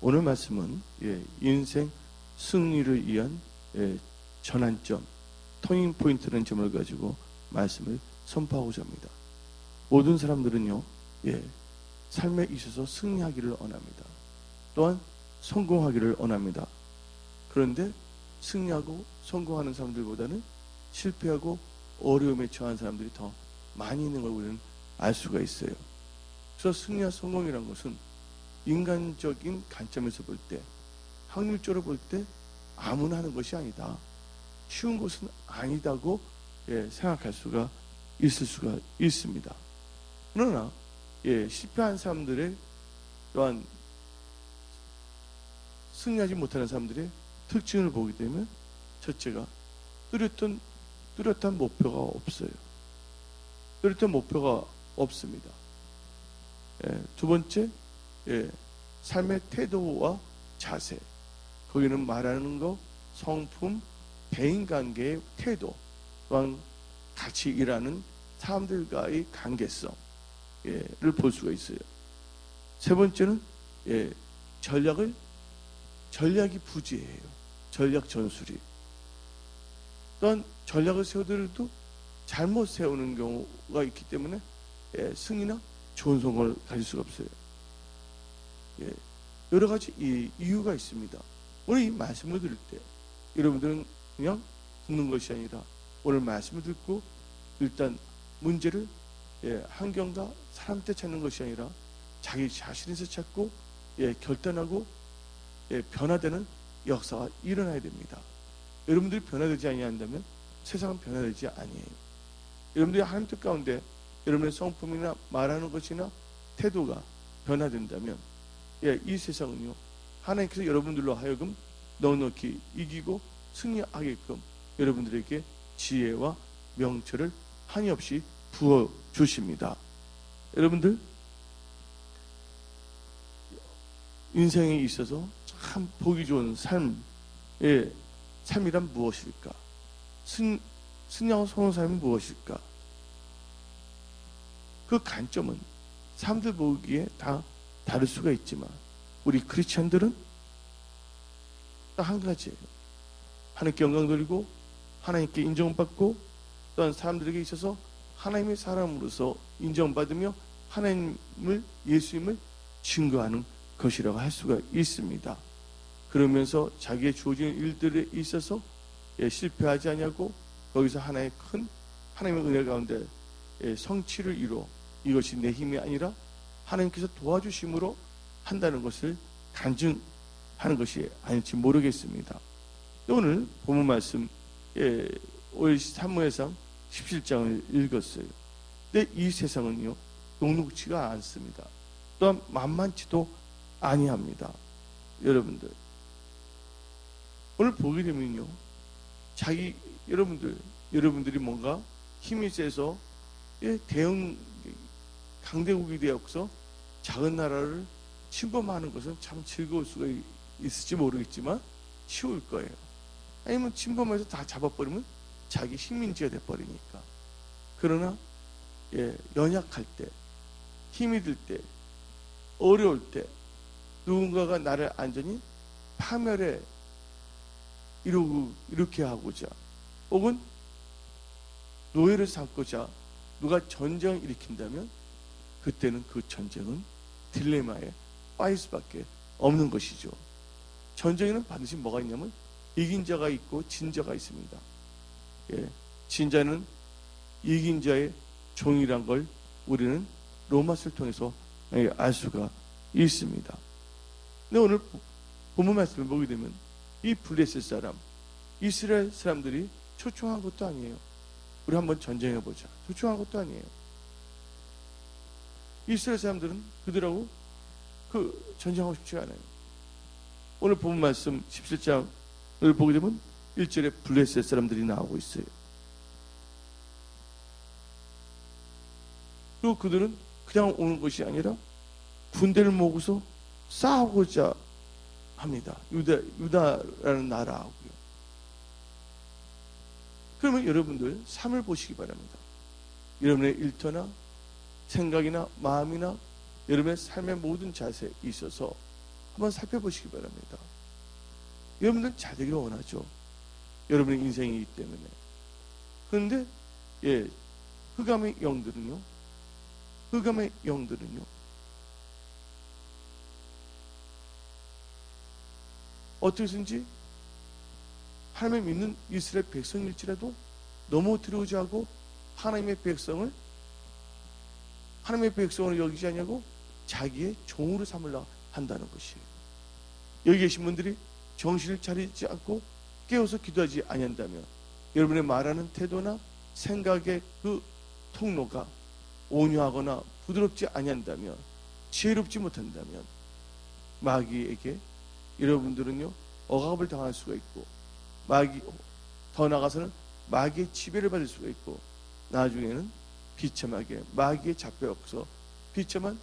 오늘 말씀은 인생 승리를 위한 전환점, 터닝 포인트라는 점을 가지고 말씀을 선포하고자 합니다. 모든 사람들은요, 삶에 있어서 승리하기를 원합니다. 또한 성공하기를 원합니다. 그런데 승리하고 성공하는 사람들보다는 실패하고 어려움에 처한 사람들이 더 많이 있는 걸 우리는 알 수가 있어요. 그래서 승리와 성공이라는 것은 인간적인 관점에서 볼 때, 확률적으로 볼 때 아무나 하는 것이 아니다. 쉬운 것은 아니다고 생각할 수가 있을 수가 있습니다. 그러나 실패한 사람들의 또한 승리하지 못하는 사람들의 특징을 보게 되면 첫째가 뚜렷한 목표가 없어요. 뚜렷한 목표가 없습니다. 두 번째, 삶의 태도와 자세. 거기는 말하는 거, 성품, 대인관계의 태도, 또한 같이 일하는 사람들과의 관계성을 볼 수가 있어요. 세 번째는 전략이 부재해요. 전략 전술이. 또한 전략을 세우더라도 잘못 세우는 경우가 있기 때문에 승리나 좋은 성공을 가질 수가 없어요. 여러 가지 이유가 있습니다. 오늘 이 말씀을 들을 때 여러분들은 그냥 듣는 것이 아니라 오늘 말씀을 듣고 일단 문제를 환경과 사람한테 찾는 것이 아니라 자기 자신에서 찾고 결단하고 변화되는 역사가 일어나야 됩니다. 여러분들이 변화되지 아니한다면 세상은 변화되지 아니에요. 여러분들이 하나님 뜻 가운데 여러분의 성품이나 말하는 것이나 태도가 변화된다면 이 세상은요, 하나님께서 여러분들로 하여금 넉넉히 이기고 승리하게끔 여러분들에게 지혜와 명철을 한없이 부어주십니다. 여러분들 인생에 있어서 참 보기 좋은 삶이란 무엇일까? 승리하고 성공한 삶은 무엇일까? 그 관점은 사람들 보기에 다 다를 수가 있지만 우리 크리스찬들은 딱 한 가지예요. 하나님께 영광 돌리고 하나님께 인정받고 또한 사람들에게 있어서 하나님의 사람으로서 인정받으며 하나님을, 예수님을 증거하는 것이라고 할 수가 있습니다. 그러면서 자기의 주어진 일들에 있어서 실패하지 않냐고 거기서 하나의 큰 하나님의 은혜 가운데 성취를 이루어 이것이 내 힘이 아니라 하나님께서 도와주심으로 한다는 것을 간증하는 것이 아닐지 모르겠습니다. 오늘 본문 말씀 오늘 사무엘상 17장을 읽었어요. 근데 이 세상은요 녹록지가 않습니다. 또한 만만치도 아니합니다. 오늘 보게 되면요 여러분들이 뭔가 힘이 세서 대형 강대국이 되어서 작은 나라를 침범하는 것은 참 즐거울 수가 있을지 모르겠지만 쉬울 거예요. 아니면 침범해서 다 잡아버리면 자기 식민지가 돼버리니까. 그러나 연약할 때, 힘이 들 때, 어려울 때 누군가가 나를 안전히 파멸해 이렇게 하고자 혹은 노예를 삼고자 누가 전쟁을 일으킨다면 그때는 그 전쟁은 딜레마에 빠질 수밖에 없는 것이죠. 전쟁에는 반드시 뭐가 있냐면 이긴 자가 있고 진 자가 있습니다. 진 자는 이긴 자의 종이란 걸 우리는 로마서를 통해서 알 수가 있습니다. 근데 오늘 본문 말씀을 보게 되면 이 블레셋 사람, 이스라엘 사람들이 초청한 것도 아니에요. 우리 한번 전쟁해보자. 초청한 것도 아니에요. 이스라엘 사람들은 그들하고 전쟁하고 싶지 않아요. 오늘 본문 말씀 17장을 보게 되면 1절에 블레셋 사람들이 나오고 있어요. 그리고 그들은 그냥 오는 것이 아니라 군대를 모으고서 싸우고자 합니다. 유다라는 나라하고요. 그러면 여러분들 삶을 보시기 바랍니다. 여러분의 일터나 생각이나 마음이나 여러분의 삶의 모든 자세에 있어서 한번 살펴보시기 바랍니다. 여러분들 잘 되기를 원하죠. 여러분의 인생이기 때문에. 그런데 흑암의 영들은요, 어떻게든지 하나님을 믿는 이스라엘 백성일지라도 너무 들어오지 않고 하나님의 백성을 여기지 않냐고 자기의 종으로 삼으려 한다는 것이에요. 여기 계신 분들이 정신을 차리지 않고 깨어서 기도하지 아니한다면, 여러분의 말하는 태도나 생각의 그 통로가 온유하거나 부드럽지 아니한다면, 지혜롭지 못한다면 마귀에게 여러분들은요 억압을 당할 수가 있고, 더 나아가서는 마귀의 지배를 받을 수가 있고, 나중에는 비참하게 마귀에 잡혀서 비참한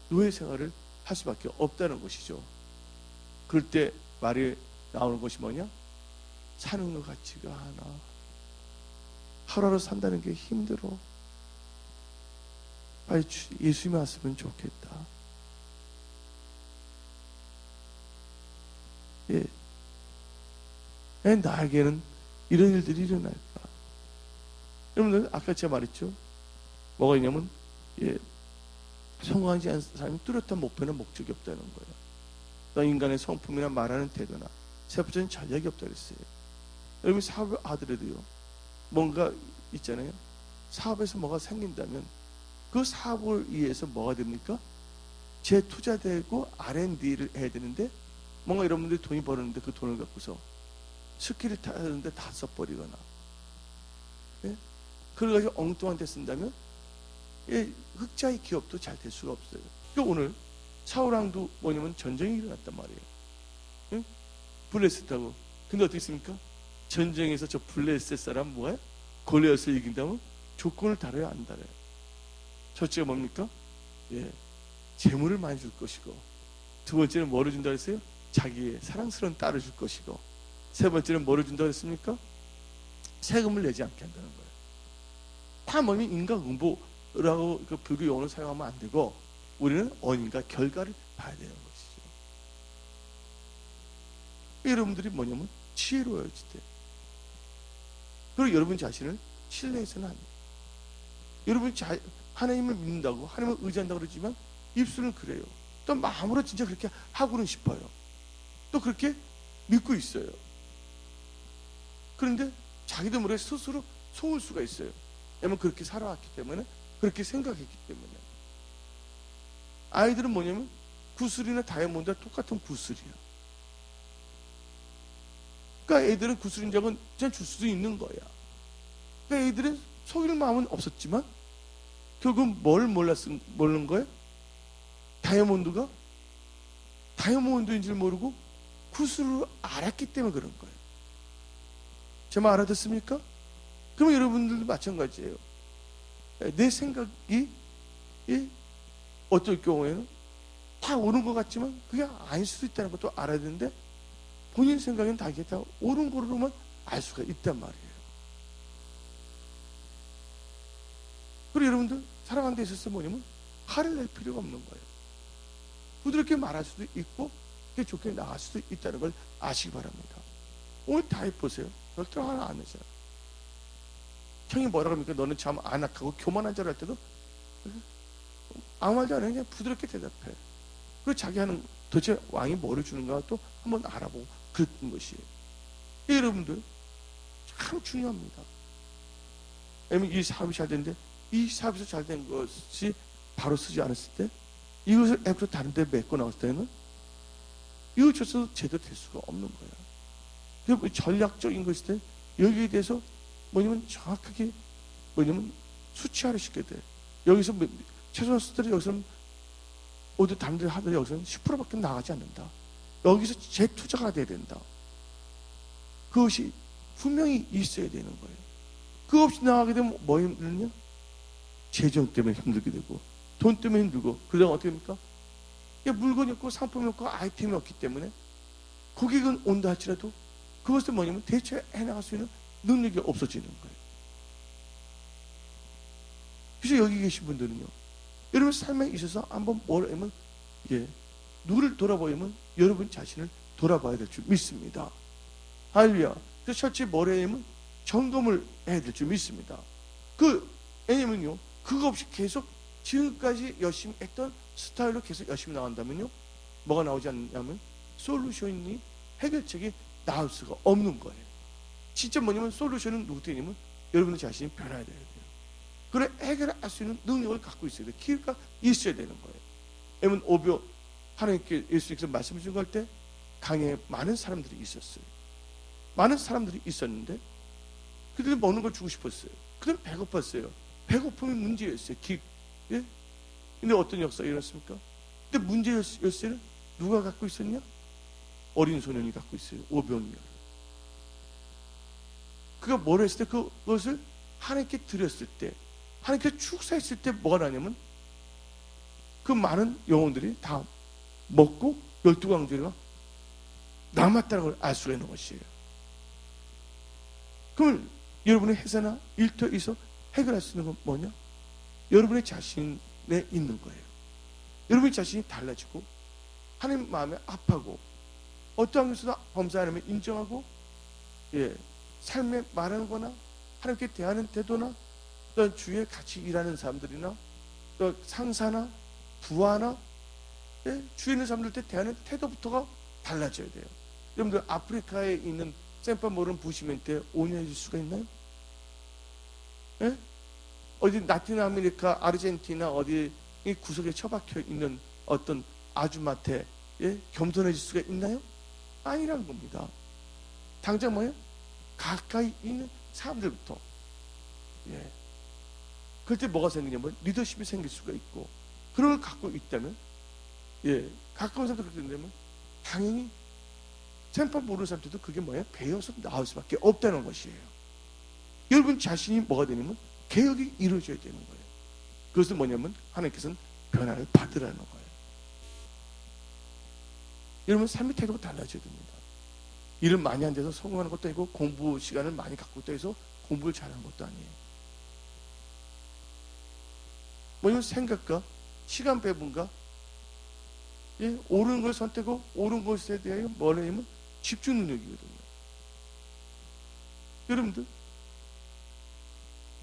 노예 생활을 할 수밖에 없다는 것이죠. 그럴 때 말이 나오는 것이 뭐냐? 사는 것 같지가 않아. 하루하루 산다는 게 힘들어. 빨리 예수님이 왔으면 좋겠다. 왜 나에게는 이런 일들이 일어날까? 여러분들 아까 제가 말했죠. 뭐가 있냐면 성공하지 않은 사람이 뚜렷한 목표나 목적이 없다는 거예요. 또 인간의 성품이나 말하는 태도나 세부적인 전략이 없다 그랬어요. 여러분 사업을 하더라도요, 뭔가 있잖아요. 사업에서 뭐가 생긴다면 그 사업을 위해서 뭐가 됩니까? 재투자되고 R&D를 해야 되는데, 뭔가 여러분들이 돈이 벌었는데 그 돈을 갖고서 스킬을 타는데 다 써버리거나, 그걸 가지고 엉뚱한 데 쓴다면 흑자의 기업도 잘 될 수가 없어요. 그러니까 오늘 사울왕도 뭐냐면 전쟁이 일어났단 말이에요. 블레셋하고. 근데 어떻게 했습니까? 전쟁에서 저 블레셋 사람 뭐야? 골리앗을 이긴다면 조건을 달아야 안 달아요. 첫째가 뭡니까? 재물을 많이 줄 것이고, 두 번째는 뭐를 준다 그랬어요? 자기의 사랑스러운 딸을 줄 것이고, 세 번째는 뭐를 준다 그랬습니까? 세금을 내지 않게 한다는 거예요. 다 뭐냐면 인과응보라고 그 불교 용어를 사용하면 안 되고, 우리는 원인과 결과를 봐야 되는 것이죠. 여러분들이 뭐냐면 지혜로워질 때, 그리고 여러분 자신을 신뢰해서는 안 돼요. 여러분이 하나님을 믿는다고, 하나님을 의지한다고 그러지만 입술은 그래요. 또 마음으로 진짜 그렇게 하고는 싶어요. 또 그렇게 믿고 있어요. 그런데 자기도 모르게 스스로 속을 수가 있어요. 왜냐면 그렇게 살아왔기 때문에, 그렇게 생각했기 때문에. 아이들은 뭐냐면 구슬이나 다이아몬드와 똑같은 구슬이야. 그러니까 애들은 구슬인 적은 그냥 줄 수도 있는 거야. 그러니까 애들은 속일 마음은 없었지만 결국 뭘 모르는 거예요? 다이아몬드인 줄 모르고 구슬을 알았기 때문에 그런 거예요. 제 말 알아듣습니까? 그러면 여러분들도 마찬가지예요. 내 생각이 어떨 경우에는 다 옳은 것 같지만 그게 아닐 수도 있다는 것도 알아야 되는데, 본인 생각에는 다 이게 다 옳은 거로만 알 수가 있단 말이에요. 그리고 여러분들 살아가는 데 있어서 뭐냐면 화를 낼 필요가 없는 거예요. 부드럽게 말할 수도 있고 그게 좋게 나갈 수도 있다는 걸 아시기 바랍니다. 오늘 다 해보세요. 별도 하나 안 내잖아. 형이 뭐라 그럽니까? 너는 참 안악하고 교만한 자를 할 때도 아무 말도 안 해. 그냥 부드럽게 대답해. 그리고 자기 하는 도대체 왕이 뭐를 주는가 또 한번 알아보고 그랬던 것이에요. 여러분들 참 중요합니다. 왜냐면 이 사업이 잘 되는데, 이 사업에서 잘 된 것이 바로 쓰지 않았을 때, 이것을 애프로 다른 데 메꿔 나왔을 때는 이것조차도 제대로 될 수가 없는 거야. 그리고 전략적인 것일 때 여기에 대해서 뭐냐면 정확하게 뭐냐면 수치화를 시켜야 돼. 여기서 최소한 수들이 여기서는 어디 다른 데 하더라도 여기서는 10%밖에 나가지 않는다. 여기서 재투자가 돼야 된다. 그것이 분명히 있어야 되는 거예요. 그거 없이 나가게 되면 뭐 힘들냐? 재정 때문에 힘들게 되고, 돈 때문에 힘들고, 그러다가 어떻게 됩니까? 물건이 없고 상품이 없고 아이템이 없기 때문에 고객은 온다 할지라도 그것을 뭐냐면 대처해 나갈 수 있는 능력이 없어지는 거예요. 그래서 여기 계신 분들은요, 여러분 삶에 있어서 한번 뭘 하면 누구를 돌아보면 여러분 자신을 돌아봐야 될 줄 믿습니다. 할렐루야. 그 철저히 뭐래면 점검을 해야 될 줄 믿습니다. 왜냐면요, 그거 없이 계속 지금까지 열심히 했던 스타일로 계속 열심히 나간다면요, 뭐가 나오지 않냐면 솔루션이, 해결책이 나올 수가 없는 거예요. 진짜 뭐냐면 솔루션은 누구냐면 여러분 자신이 변화해야 돼요. 그래 해결할 수 있는 능력을 갖고 있어야 돼요. 기회가 있어야 되는 거예요. 왜냐면 오병 하나님께 예수님께서 말씀해 준 걸 때 강에 많은 사람들이 있었어요. 많은 사람들이 있었는데 그들이 먹는 걸 주고 싶었어요. 그들은 배고팠어요. 배고픔이 문제였어요. 예? 근데 어떤 역사가 일어났습니까? 근데 문제였어요. 누가 갖고 있었냐? 어린 소년이 갖고 있어요. 오병이어. 그가 뭘 했을 때, 그것을 하나님께 드렸을 때, 하나님께 축사했을 때 뭐가 나냐면 그 많은 영혼들이 다 먹고 12광주리가 남았다는 걸 알 수가 있는 것이에요. 그러면 여러분의 회사나 일터에서 해결할 수 있는 건 뭐냐? 여러분의 자신에 있는 거예요. 여러분의 자신이 달라지고 하나님 마음에 아파하고 어떠한 것에도 범사 하나님을 인정하고, 예, 삶에 말하는 거나 하나님께 대하는 태도나 또 주위에 같이 일하는 사람들이나 또 상사나 부하나, 예, 주위에 있는 사람들한테 대하는 태도부터가 달라져야 돼요. 여러분들 아프리카에 있는 샘파모른 부시멘트에 온유해질 수가 있나요? 예? 어디 라틴 아메리카, 아르헨티나 어디 이 구석에 처박혀 있는 어떤 아주마테, 예? 겸손해질 수가 있나요? 아니란 겁니다. 당장 뭐예요? 가까이 있는 사람들부터, 예, 그럴 때 뭐가 생기냐면 리더십이 생길 수가 있고, 그런 걸 갖고 있다면, 예, 가까운 사람들 그렇게 된다면 당연히 샘판 모르는 사람들도 그게 뭐예요? 배워서 나올 수밖에 없다는 것이에요. 여러분 자신이 뭐가 되냐면 개혁이 이루어져야 되는 거예요. 그것은 뭐냐면 하나님께서는 변화를 받으라는 거예요. 여러분 삶의 태도가 달라져야 됩니다. 일을 많이 한 데서 성공하는 것도 아니고 공부 시간을 많이 갖고 있다 해서 공부를 잘하는 것도 아니에요. 뭐냐면 생각과 시간 배분과, 예, 옳은 걸 선택하고 옳은 것에 대하여 뭐냐면 집중 능력이거든요. 여러분들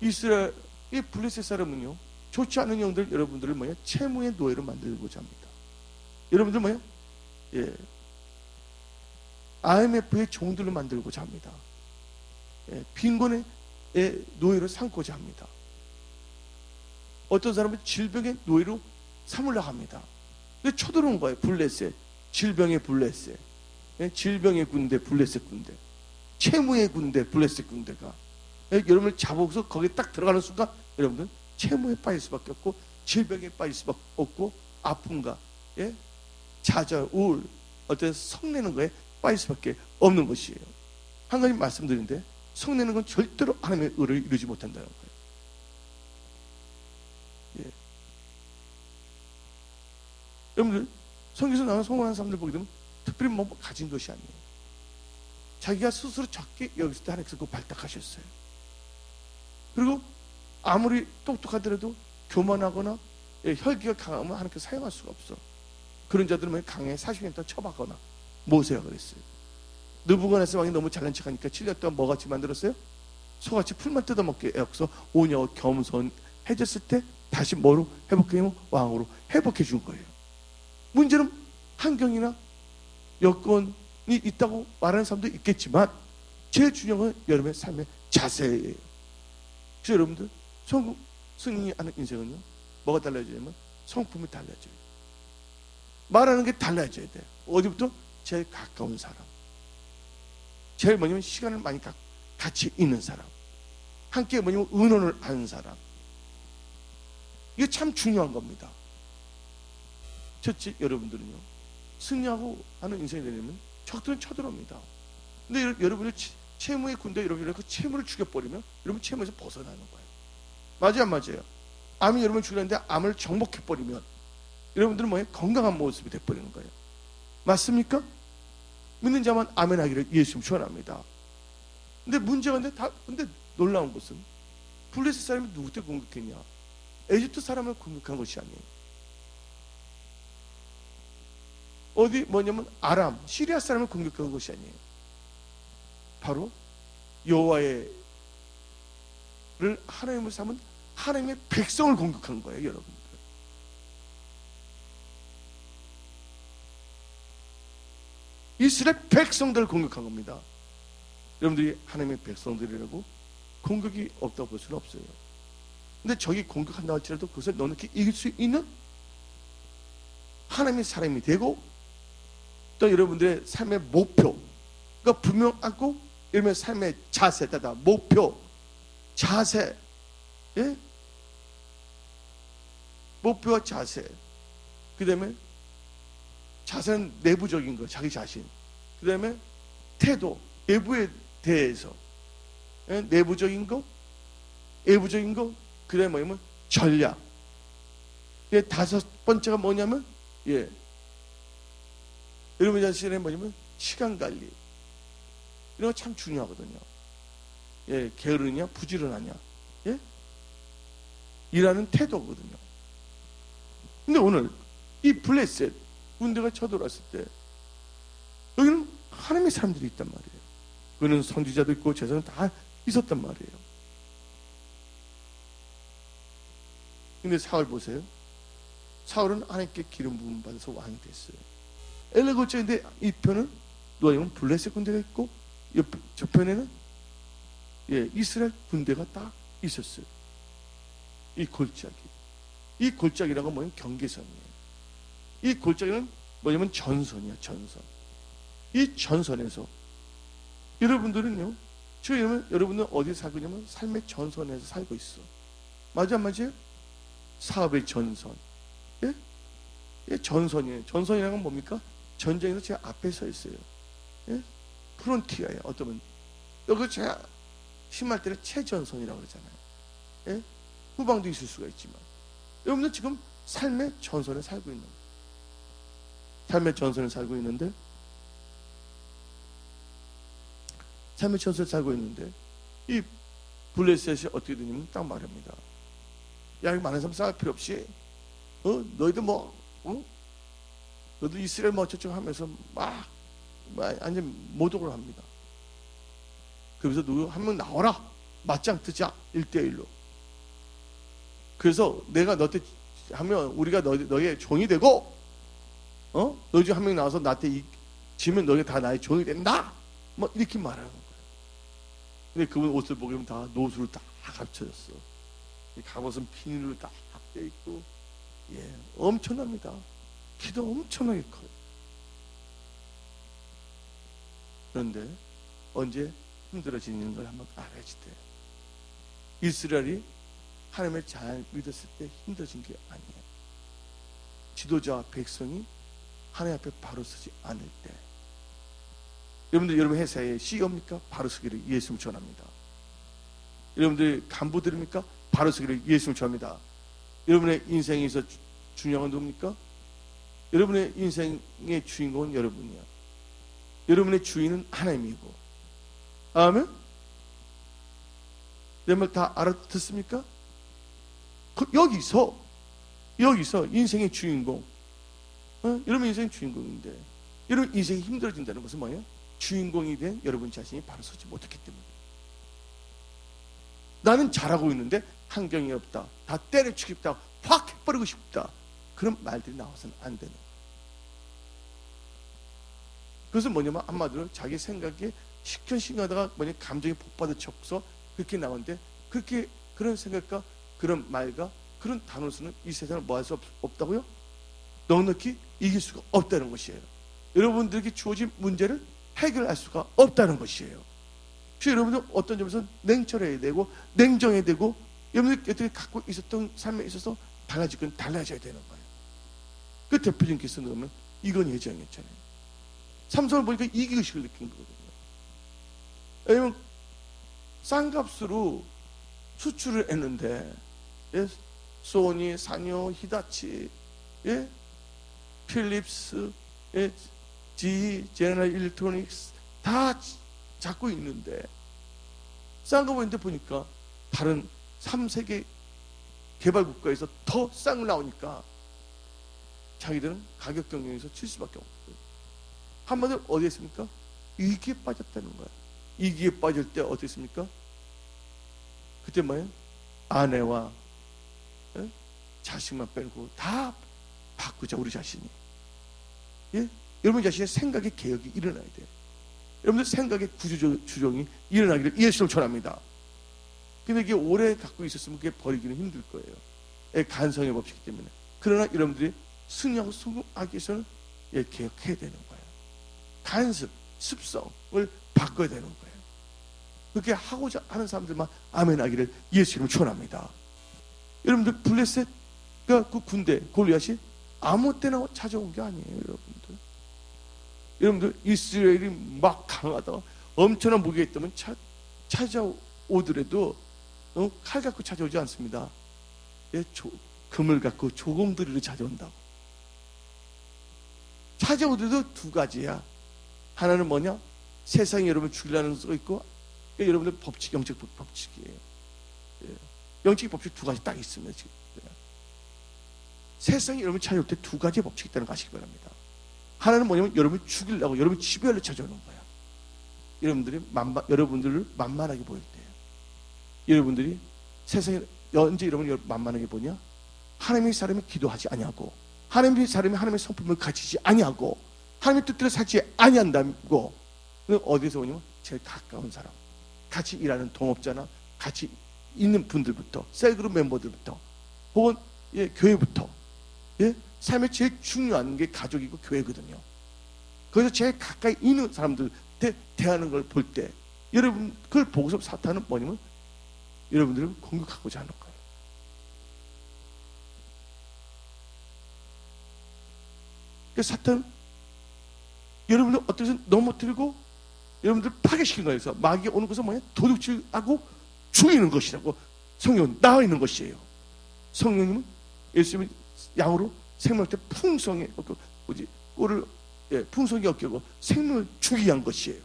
이스라엘의 블레셋 사람은요, 좋지 않은 영들 여러분들을 뭐냐 채무의 노예로 만들고자 합니다. 여러분들 뭐냐, 예, IMF의 종들로 만들고자 합니다. 예, 빈곤의 노예로 삼고자 합니다. 어떤 사람은 질병의 노예로 삼으려 합니다. 근데 쳐들어온 거예요. 블레셋, 질병의 블레셋, 예, 질병의 군대, 블레셋 군대, 채무의 군대, 블레셋 군대가, 예, 여러분을 잡아서 거기에 딱 들어가는 순간 여러분들 채무에 빠질 수밖에 없고 질병에 빠질 수밖에 없고 아픔과, 예, 좌절, 우울, 어떤 성내는 거에 빠질 수밖에 없는 것이에요. 한 가지 말씀드리는데 성내는 건 절대로 하나님의 의를 이루지 못한다는 거예요. 예. 여러분들 성경에서 나오는 성공하는 사람들 보게 되면 특별히 뭐 가진 것이 아니에요. 자기가 스스로 적게 여기서 하나님께서 그거 발탁하셨어요. 그리고 아무리 똑똑하더라도 교만하거나, 예, 혈기가 강하면 하나님께서 사용할 수가 없어. 그런 자들은 강에 40년 동안 처박거나, 모세가 그랬어요. 느부갓네살 왕이 너무 잘난 척하니까 7년 동안 뭐같이 만들었어요? 소같이 풀만 뜯어먹게 해서 오녀 겸손해졌을 때 다시 뭐로 회복해요? 왕으로 회복해 준 거예요. 문제는 환경이나 여건이 있다고 말하는 사람도 있겠지만 제일 중요한 건 여러분의 삶의 자세예요. 그래서 여러분들 승리하는 인생은요, 뭐가 달라지냐면 성품이 달라져요. 말하는 게 달라져야 돼요. 어디부터? 제일 가까운 사람, 제일 뭐냐면 시간을 많이 같이 있는 사람, 함께 뭐냐면 의논을 하는 사람. 이게 참 중요한 겁니다. 첫째, 여러분들은요 승리하고 하는 인생이 되려면 적들은 쳐들어옵니다. 근데 여러분이 채무의 군대, 여러분이 그 채무를 죽여버리면 여러분 채무에서 벗어나는 거예요. 맞아요, 안 맞아요? 암이 여러분 죽였는데 암을 정복해버리면 여러분들은 뭐예요? 건강한 모습이 돼버리는 거예요. 맞습니까? 믿는 자만 아멘 하기를 예수님 축원합니다. 근데 문제가 근데 놀라운 것은 블레셋 사람이 누구한테 공격했냐? 에집트 사람을 공격한 것이 아니에요. 어디 뭐냐면 아람, 시리아 사람을 공격한 것이 아니에요. 바로 여호와의 를 하나님을 삼은 하나님의 백성을 공격한 거예요, 여러분들. 이스라엘 백성들을 공격한 겁니다. 여러분들이 하나님의 백성들이라고 공격이 없다고 볼 수는 없어요. 근데 저기 공격한다 할지라도 그것을 넉넉히 이길 수 있는 하나님의 사람이 되고, 또 여러분들의 삶의 목표가 분명하고, 이러면 삶의 자세, 따다 목표, 자세, 예? 목표와 자세. 그 다음에 자세는 내부적인 거, 자기 자신. 그 다음에 태도, 외부에 대해서, 예? 내부적인 거, 외부적인 거. 그 다음에 뭐냐면 전략. 예, 다섯 번째가 뭐냐면, 예, 여러분 자신의 뭐냐면 시간 관리. 이런 거 참 중요하거든요. 예, 게으르냐 부지런하냐, 예? 일하는 태도거든요. 근데 오늘 이 블레셋 군대가 쳐들어왔을 때 여기는 하나님의 사람들이 있단 말이에요. 그는 선지자도 있고 제사는 다 있었단 말이에요. 근데 사울 보세요. 사울은 하나님께 기름 부음 받아서 왕이 됐어요. 엘레고체인데 이 편은 누가보면 블레셋 군대가 있고, 저 편에는 예, 이스라엘 군대가 딱 있었어요. 이 골짜기. 이 골짜기라는 건 뭐냐면 경계선이에요. 이 골짜기는 뭐냐면 전선이야, 전선. 이 전선에서 여러분들은요, 지금 여러분들은 어디에 살고 있냐면 삶의 전선에서 살고 있어. 맞아, 안 맞아요? 사업의 전선. 예? 예, 전선이에요. 전선이라는 건 뭡니까? 전쟁에서 제가 앞에 서 있어요. 예? 프론티어예요. 어쩌면 여기 제가 심할 때는 최전선이라고 그러잖아요. 예? 후방도 있을 수가 있지만 여러분들 지금 삶의 전선에 살고 있는 거예요. 삶의 전선에 살고 있는데, 삶의 전선에 살고 있는데 이 블레셋이 어떻게 되냐면 딱 말합니다. 야, 이거 많은 사람 싸울 필요 없이 너희들 뭐 너희들 이스라엘 뭐 어쩌고 하면서 막 완전 모독을 합니다. 그래서 누구 한 명 나와라, 맞짱 뜨자, 1대1로. 그래서 내가 너한테 하면 우리가 너의 종이 되고, 너희 중 한 명 나와서 나한테 지면 너희가 다 나의 종이 된다, 뭐 이렇게 말하는 거예요. 근데 그분 옷을 보면 다 노수로 다 감춰졌어. 갑옷은 비닐로 다 돼 있고, 예, 엄청납니다. 키도 엄청나게 커요. 그런데 언제 힘들어지는 걸 한번 알아야지 돼요. 이스라엘이 하나님을 잘 믿었을 때 힘들어진 게 아니에요. 지도자와 백성이 하나님 앞에 바로 서지 않을 때. 여러분들, 여러분 회사에 CEO입니까? 바로 서기를 예수님 전합니다. 여러분들 간부들입니까? 바로 서기를 예수님 전합니다. 여러분의 인생에서 중요한 건 누굽니까? 여러분의 인생의 주인공은 여러분이야. 여러분의 주인은 하나님이고. 아멘? 내 말 다 알아듣습니까? 여기서 인생의 주인공, 여러분 인생의 주인공인데, 여러분 인생이 힘들어진다는 것은 뭐예요? 주인공이 된 여러분 자신이 바로 서지 못했기 때문에. 나는 잘하고 있는데 환경이 없다, 다 때려치고 싶다, 확 해버리고 싶다, 그런 말들이 나와서는 안 되는 거예요. 그것은 뭐냐면 한마디로 자기 생각에 시큰시큰하다가 감정이 폭받아쳐서 그렇게 나오는데, 그렇게 그런 생각과 그런 말과 그런 단어로서는 이 세상을 뭐 할 수 없다고요? 넉넉히 이길 수가 없다는 것이에요. 여러분들에게 주어진 문제를 해결할 수가 없다는 것이에요. 그래서 여러분들 어떤 점에서 냉철해야 되고 냉정해야 되고, 여러분들이 어떻게 갖고 있었던 삶에 있어서 달라질 건 달라져야 되는 거예요. 그 대표적인 케이스 넣으면 이건 예정이었잖아요. 삼성을 보니까 이기의식을 느낀 거거든요. 왜냐면 싼 값으로 수출을 했는데, 예? 소니, 사뇨, 히다치, 예? 필립스, 예? GE, 제너럴 일렉트로닉스 다 잡고 있는데, 싼 거 보니까 다른 3세계 개발국가에서 더 싼 거 나오니까 자기들은 가격 경쟁에서 칠 수밖에 없어요. 한마디로 어디 있습니까? 위기에 빠졌다는 거야. 위기에 빠질 때 어디 있습니까? 그때 뭐예요? 아내와 자식만 빼고 다 바꾸자, 우리 자신이. 예? 여러분 자신의 생각의 개혁이 일어나야 돼요. 여러분들 생각의 구조조정이 일어나기를 예수로 전합니다. 근데 이게 오래 갖고 있었으면 그게 버리기는 힘들 거예요. 간성의 법칙이기 때문에. 그러나 여러분들이 승리하고 성공하기 위해서는 개혁해야 되는 거예요. 간습, 습성을 바꿔야 되는 거예요. 그렇게 하고자 하는 사람들만 아멘 하기를 예수 이름으로 축원합니다. 여러분들 블레셋 그 군대 골리앗이 아무 때나 찾아온 게 아니에요. 여러분들 이스라엘이 막 강하다, 엄청난 무기가 있다면 찾아오더라도 칼 갖고 찾아오지 않습니다. 금을 갖고 조공들이로 찾아온다고. 찾아오더라도 두 가지야. 하나는 뭐냐? 세상이 여러분 죽이려는 수가 있고, 여러분들 법칙, 영적 법칙이에요. 영적 법칙 두 가지 딱 있습니다. 지금. 세상이 여러분 찾아올 때 두 가지 법칙이 있다는 거 아시기 바랍니다. 하나는 뭐냐면 여러분 죽이려고, 여러분 지배하려 찾아오는 거야. 여러분들을 만만하게 보일 때예요. 여러분들이 세상에 언제 여러분을 만만하게 보냐? 하나님의 사람이 기도하지 아니하고, 하나님의 사람이 하나님의 성품을 가지지 아니하고, 하나님의 뜻대로 살지 아니한다고. 어디서 오냐면 제일 가까운 사람, 같이 일하는 동업자나 같이 있는 분들부터, 셀그룹 멤버들부터, 혹은 교회부터, 삶에 제일 중요한 게 가족이고 교회거든요. 거기서 제일 가까이 있는 사람들한테 대하는 걸 볼 때, 여러분 그걸 보고서 사탄은 뭐냐면 여러분들을 공격하고자 하는 거예요. 그래서 사탄은 여러분들 어떻게 해서 넘어뜨리고 여러분들 파괴시킨 거예요. 그래서 마귀가 오는 것은 뭐냐? 도둑질하고 죽이는 것이라고 성경은 나와 있는 것이에요. 성령님은 예수님은 양으로 생명할 때 풍성에 꿀을 풍성히 얻고 생명을 주기 위한 것이에요.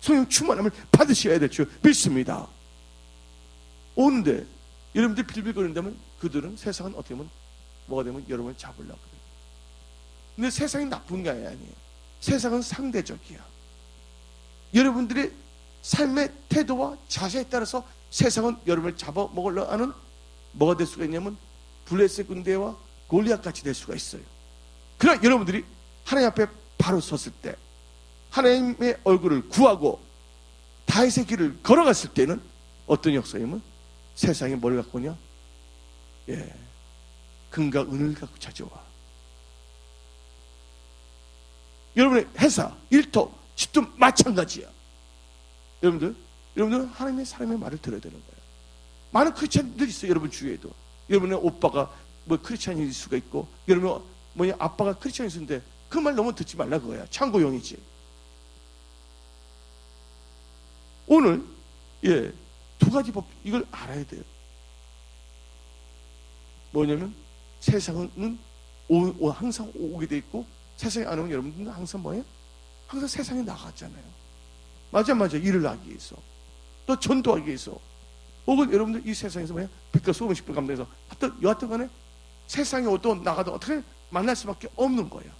성령 충만함을 받으셔야 될 줄 믿습니다. 오는데 여러분들이 빌빌거린다면 그들은, 세상은 어떻게 하면 뭐가 되면 여러분을 잡으려고 그래요. 근데 세상이 나쁜 게 아니에요. 세상은 상대적이야. 여러분들의 삶의 태도와 자세에 따라서 세상은 여러분을 잡아먹으려 하는 뭐가 될 수가 있냐면 블레셋 군대와 골리앗 같이 될 수가 있어요. 그러나 여러분들이 하나님 앞에 바로 섰을 때, 하나님의 얼굴을 구하고 다윗의 길을 걸어갔을 때는 어떤 역사이면 세상이 뭘 갖고 오냐? 금과 은을 갖고 찾아와. 여러분의 회사, 일터, 집도 마찬가지야. 여러분들은 하나님의 사람의 말을 들어야 되는 거예요. 많은 크리스찬들 있어요. 여러분 주위에도. 여러분의 오빠가 뭐 크리스찬일 수가 있고, 여러분 아빠가 크리스찬일 수 있는데 그 말 너무 듣지 말라 그거야. 참고용이지. 오늘 두 가지 법, 이걸 알아야 돼요. 뭐냐면 세상은 항상 오게 돼 있고, 세상에 안 오면 여러분들은 항상 뭐예요? 항상 세상에 나갔잖아요. 맞아. 일을 하기 위해서, 또 전도하기 위해서, 혹은 여러분들 이 세상에서 뭐야? 빛과 소금 식별 감당해서 여하튼 간에 세상에 오든 나가든 어떻게 만날 수밖에 없는 거예요.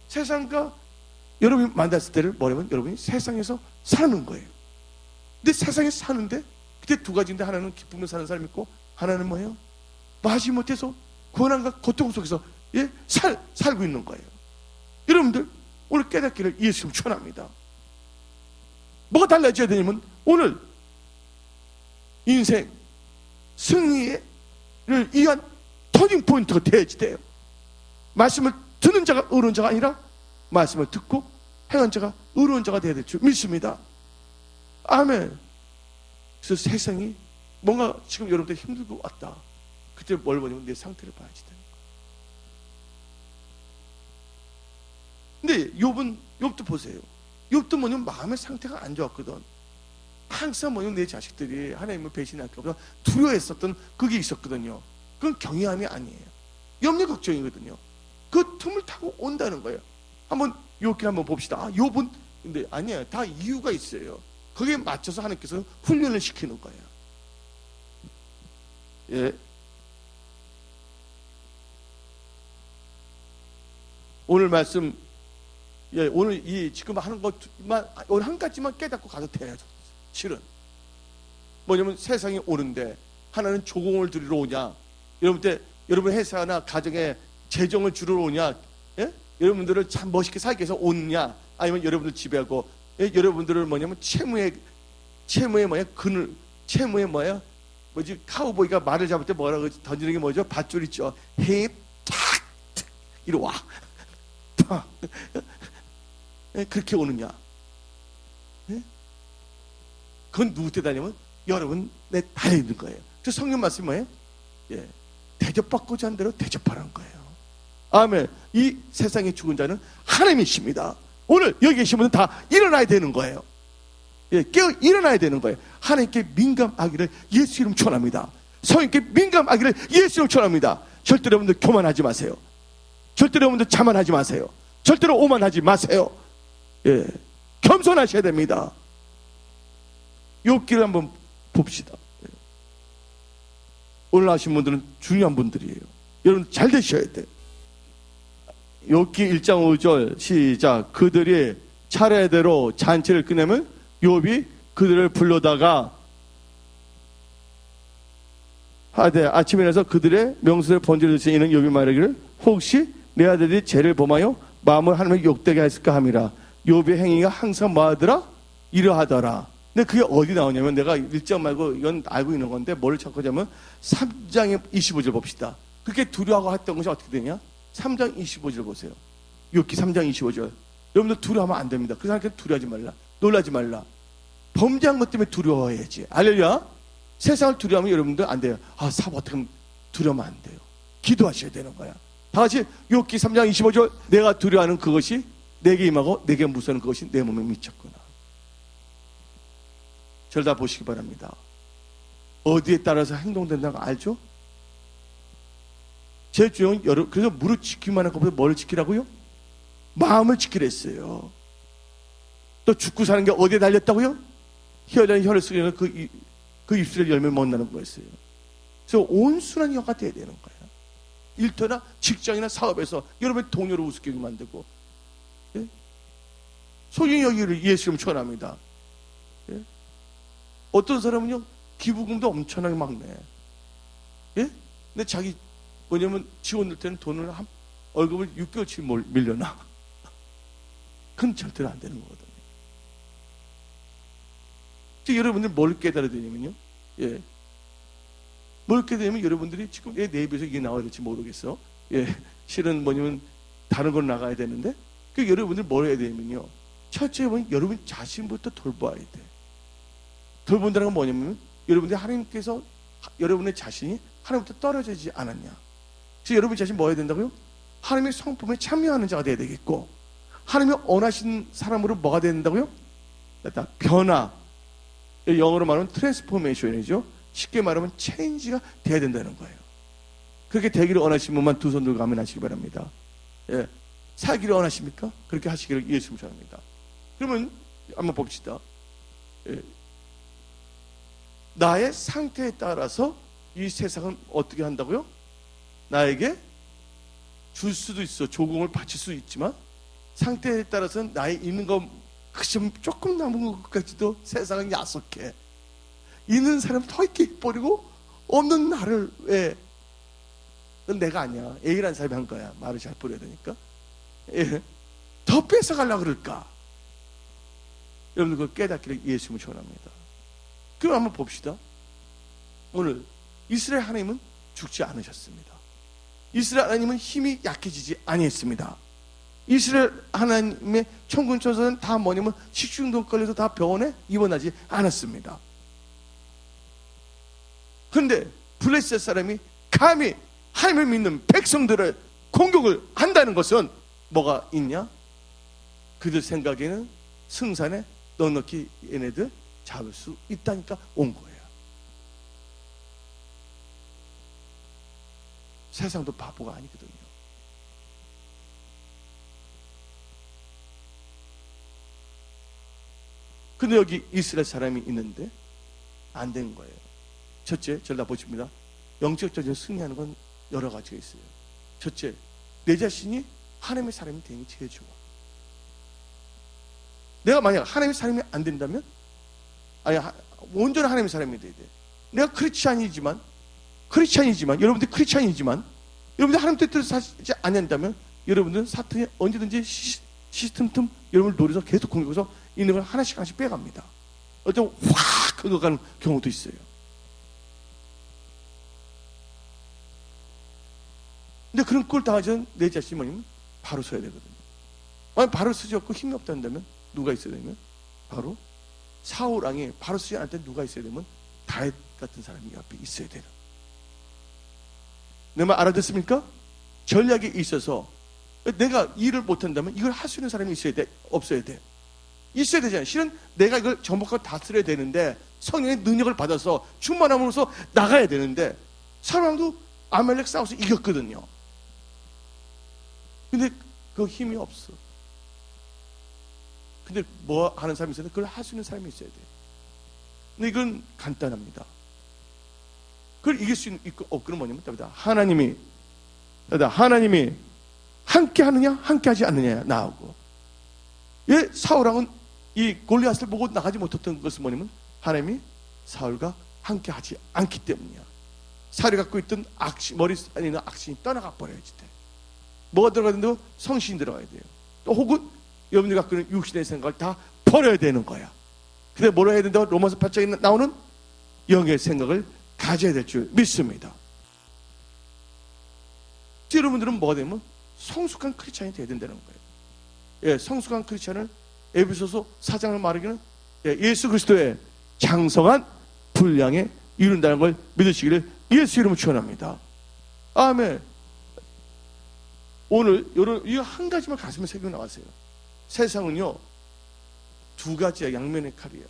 세상과 여러분이 만났을 때를 뭐냐면 여러분이 세상에서 사는 거예요. 근데 세상에 사는데 그때 두 가지인데, 하나는 기쁨을 사는 사람이 있고, 하나는 뭐예요? 마지못해서 고난과 고통 속에서 살고 있는 거예요. 여러분들 오늘 깨닫기를 예수님 축원합니다. 뭐가 달라져야 되냐면 오늘 인생 승리를 위한 터닝 포인트가 되어야지 돼요. 말씀을 듣는 자가 의로운 자가 아니라 말씀을 듣고 행한 자가 의로운 자가 되어야 될 줄 믿습니다. 아멘. 그래서 세상이 뭔가 지금 여러분들 힘들고 왔다. 그때 뭘 보냐면 내 상태를 봐야지 되는 거예요. 근데 욥도 보세요. 욥도 뭐냐면 마음의 상태가 안 좋았거든. 항상 뭐냐면 내 자식들이 하나님을 배신할까 보다 두려워했었던 그게 있었거든요. 그건 경외함이 아니에요. 염려 걱정이거든요. 그 틈을 타고 온다는 거예요. 한번 욥기 한번 봅시다. 욥은 근데 아니에요. 다 이유가 있어요. 거기에 맞춰서 하나님께서 훈련을 시키는 거예요. 오늘 말씀 예, 오늘 이 지금 하는 것만 오늘 한 가지만 깨닫고 가도 돼요. 실은 뭐냐면 세상이 오는데 하나는 조공을 드리러 오냐, 여러분 회사나 가정에 재정을 주러 오냐, 예? 여러분들을 참 멋있게 살기 위해서 오느냐, 아니면 여러분들 지배하고, 예? 여러분들을 뭐냐면 채무에 뭐야 채무에 뭐지 카우보이가 말을 잡을 때 뭐라고 던지는 게 뭐죠? 밧줄 있죠. 힙탁 이리 와. 예? 그렇게 오느냐? 예? 그건 누구 때다냐면 여러분 내 달려있는 거예요. 그 성경 말씀 뭐예요? 예, 대접받고자 한 대로 대접하라는 거예요. 아멘. 이 세상에 죽은 자는 하나님이십니다. 오늘 여기 계신 분은 다 일어나야 되는 거예요. 예, 깨어 일어나야 되는 거예요. 하나님께 민감하기를 예수 이름 축원합니다. 성령께 민감하기를 예수 이름 축원합니다. 절대로 여러분들 교만하지 마세요. 절대로 여러분들 자만하지 마세요. 절대로 오만하지 마세요. 예, 겸손하셔야 됩니다. 욥기를 한번 봅시다. 오늘 하신 분들은 중요한 분들이에요. 여러분 잘 되셔야 돼요. 욥기 1장 5절 시작. 그들이 차례대로 잔치를 끝내면 욥이 그들을 불러다가 하되 아침에 일어나서 그들의 명수를 번제를 드신 이는 욥이 말하기를 혹시 내 아들이 죄를 범하여 마음을 하나님의 욕되게 했을까 함이라. 욥의 행위가 항상 뭐하더라? 이러하더라. 근데 그게 어디 나오냐면 내가 1장 말고 이건 알고 있는 건데 뭘 찾고 자면 3장의 25절 봅시다. 그렇게 두려워하고 했던 것이 어떻게 되냐? 3장 25절 보세요. 욥기 3장 25절. 여러분들 두려워하면 안 됩니다. 그 사람한테 두려워하지 말라. 놀라지 말라. 범죄한 것 때문에 두려워해야지. 알렐루야. 세상을 두려워하면 여러분들 안 돼요. 아, 사업 어떻게 하면 두려우면 안 돼요. 기도하셔야 되는 거야. 다 같이 욥기 3장 25절. 내가 두려워하는 그것이 내게 임하고 내게 무서운 그것이 내 몸에 미쳤구나. 저를 다 보시기 바랍니다. 어디에 따라서 행동된다는 거 알죠? 제 주영은 그래서 무릎 지키기만 한 것보다 뭘 지키라고요? 마음을 지키랬어요. 또 죽고 사는 게 어디에 달렸다고요? 혀자는 혀를 쓰려는 그 입술에 열매를 못 나는 거였어요. 그래서 온순한 혀가 돼야 되는 거예요. 일터나 직장이나 사업에서 여러분의 동료를 우습게 만들고, 예? 소중히 여기를 예수 이름 축원합니다. 예? 어떤 사람은요 기부금도 엄청나게 막 내. 예? 근데 자기 뭐냐면 지원 낼 때는 돈을 월급을 6개월치 밀려나. 그건 절대로 안 되는 거거든요. 여러분들 뭘 깨달아야 되냐면요. 예. 뭘 깨달으면 여러분들이 지금 내 입에서 이게 나와야 될지 모르겠어. 예. 실은 뭐냐면 다른 걸 나가야 되는데 그 여러분들 뭘 해야 되냐면요. 첫째 보면 여러분 자신부터 돌봐야 돼. 돌본다는 건 뭐냐면 여러분들이 하나님께서 여러분의 자신이 하나님부터 떨어지지 않았냐. 그래서 여러분 자신 뭐 해야 된다고요? 하나님의 성품에 참여하는 자가 돼야 되겠고, 하나님이 원하시는 사람으로 뭐가 된다고요? 변화. 영어로 말하면 트랜스포메이션이죠. 쉽게 말하면 체인지가 돼야 된다는 거예요. 그렇게 되기를 원하시는 분만 두 손 들고 아멘 하시기 바랍니다. 예. 살기를 원하십니까? 그렇게 하시기를 예수님 축원합니다. 그러면 한번 봅시다. 예. 나의 상태에 따라서 이 세상은 어떻게 한다고요? 나에게 줄 수도 있어. 조공을 바칠 수 있지만 상태에 따라서는 나의 있는 거 조금 남은 것까지도 세상은 야속해. 있는 사람 더 있게 버리고 없는 나를 왜? 그건 내가 아니야. A라는 사람이 한 거야. 말을 잘 뿌려야 되니까. 예. 더 뺏어가려고 그럴까? 여러분 그걸 깨닫기를 예수님을 축원합니다. 그럼 한번 봅시다. 오늘 이스라엘 하나님은 죽지 않으셨습니다. 이스라엘 하나님은 힘이 약해지지 아니했습니다. 이스라엘 하나님의 천군 천사는 다 뭐냐면 식중독 걸려서 다 병원에 입원하지 않았습니다. 그런데 블레셋 사람이 감히 하나님을 믿는 백성들을 공격을 한다는 것은 뭐가 있냐? 그들 생각에는 승산에 넉넉히 얘네들 잡을 수 있다니까 온 거예요. 세상도 바보가 아니거든요. 근데 여기 이스라엘 사람이 있는데 안 된 거예요. 첫째, 저를 다 보십니다. 영적 전쟁 승리하는 건 여러 가지가 있어요. 첫째, 내 자신이 하나님의 사람이 되는 게 제일 좋아. 내가 만약 하나님의 사람이 안 된다면, 아니 온전한 하나님의 사람이 돼야 돼. 내가 크리스찬이지만 여러분들 크리스찬이지만 여러분들 하나님 뜻대로 사지 않는다면 여러분들은 사탄이 언제든지 시스템 틈 여러분을 노려서 계속 공격해서 있는 걸 하나씩 빼갑니다. 어떤 확 긁어가는 경우도 있어요. 근데 그런 꼴 당하지 않은 내 자신이 뭐냐면 바로 서야 되거든요. 만약 바로 서지 않고 힘이 없다면 누가 있어야 되면 바로 사울 왕이 바로 서지 않을 때 누가 있어야 되면 다윗 같은 사람이 옆에 있어야 돼요. 내 말 알아듣습니까? 전략이 있어서 내가 일을 못한다면 이걸 할 수 있는 사람이 있어야 돼? 없어야 돼? 있어야 되잖아요. 실은 내가 이걸 전복하고 다스려야 되는데 성령의 능력을 받아서 충만함으로써 나가야 되는데 사울왕도 아말렉 싸워서 이겼거든요. 근데 그 힘이 없어. 근데 뭐 하는 사람이 있어야 돼? 그걸 할 수 있는 사람이 있어야 돼. 근데 이건 간단합니다. 그걸 이길 수 있고 없고는 뭐냐면 하나님이 함께 하느냐 함께 하지 않느냐 나오고, 예, 사울왕은 이 골리앗을 보고 나가지 못했던 것은 뭐냐면 하나님이 사울과 함께 하지 않기 때문이야. 사울이 갖고 있던 머리 안에 있는 악신이 떠나가 버려야지 돼. 뭐가 들어가야 된다고? 성신이 들어가야 돼요. 또 혹은 여러분들이 갖고 있는 육신의 생각을 다 버려야 되는 거야. 근데 뭐라 해야 된다고? 로마서 8장에 나오는 영의 생각을 가져야 될 줄 믿습니다. 여러분들은 뭐가 되면 성숙한 크리스찬이 돼야 된다는 거예요. 예, 성숙한 크리스찬을 에베소서 4장을 말하기는 예수 그리스도의 장성한 분량에 이룬다는 걸 믿으시기를 예수 이름으로 축원합니다. 아멘. 오늘 이 한 가지만 가슴에 새기고 나왔어요. 세상은요 두 가지야. 양면의 칼이야.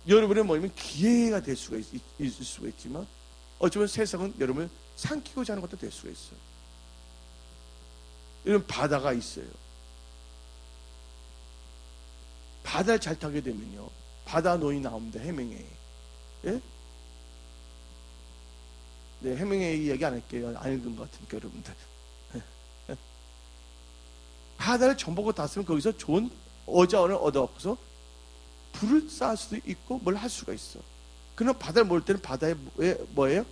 여러분의 뭐냐면 기회가 될 수가 있을 수가 있지만 어쩌면 세상은 여러분을 삼키고자 하는 것도 될 수가 있어요. 이런 바다가 있어요. 바다를 잘 타게 되면요 바다 노인이 나옵니다. 해밍웨이. 예? 네, 해밍웨이 얘기 안 할게요. 안 읽은 것 같으니까 여러분들. 바다를 전보고 탔으면 거기서 좋은 어자원을 얻어갖고서 불을 쌓을 수도 있고 뭘 할 수가 있어. 그러나 바다를 모을 때는 바다에 뭐예요?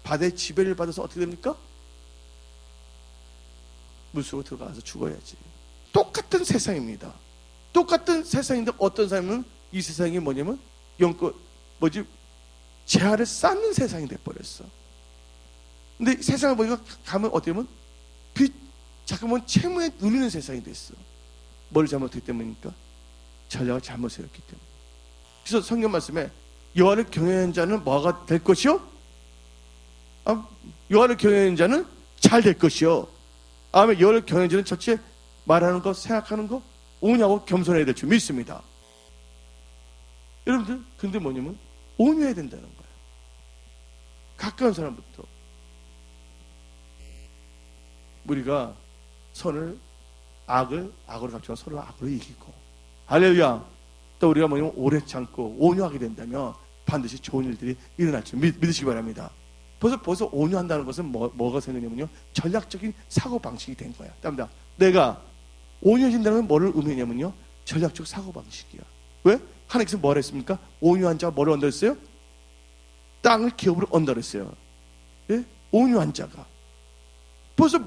바다의 지배를 받아서 어떻게 됩니까? 물속으로 들어가서 죽어야지. 똑같은 세상입니다. 똑같은 세상인데 어떤 사람은 이 세상이 뭐냐면 재화를 쌓는 세상이 돼버렸어. 근데 세상을 보니까 가면 어떻게 보면 잠깐만 채무에 누리는 세상이 됐어. 뭘 잘못했기 때문입니까? 전략을 잘못 세웠기 때문에. 그래서 성경 말씀에 여호와를 경외하는 자는 뭐가 될 것이요? 여호와를 경외하는 자는 잘 될 것이요. 아멘. 여호와를 경외하는 자는 첫째 말하는 거 생각하는 거 온유하고 겸손해야 될 줄 믿습니다. 여러분들 근데 뭐냐면 온유해야 된다는 거예요. 가까운 사람부터 우리가 악으로 갚지만 서로 악으로 이기고, 할렐루야. 또 우리가 뭐냐면 오래 참고 온유하게 된다면 반드시 좋은 일들이 일어날 줄 믿으시기 바랍니다. 벌써 온유한다는 것은 뭐가 생기냐면요 전략적인 사고방식이 된 거야. 답니다. 내가 온유해진다는 건 뭐를 의미하냐면요 전략적 사고방식이야. 왜? 하나님께서 뭐라 했습니까? 온유한 자가 뭐를 언더했어요? 땅을 기업으로 언더했어요. 예? 온유한 자가 벌써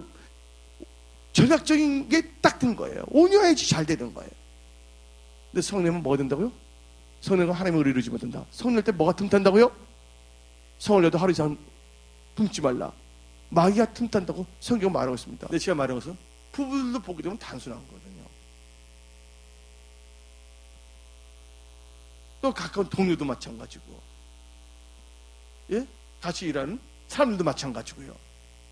전략적인 게 딱 든 거예요. 온유해야지 잘 되는 거예요. 근데 성령은 뭐가 된다고요? 성령은 하나님의 의를 이루지 못한다. 성령 때 뭐가 틈탄다고요? 성을 내도 하루 이상 품지 말라. 마귀가 틈탄다고 성경은 말하고 있습니다. 근데 제가 말한 것은 부부들도 보게 되면 단순한 거거든요. 또 가까운 동료도 마찬가지고, 예? 같이 일하는 사람들도 마찬가지고요.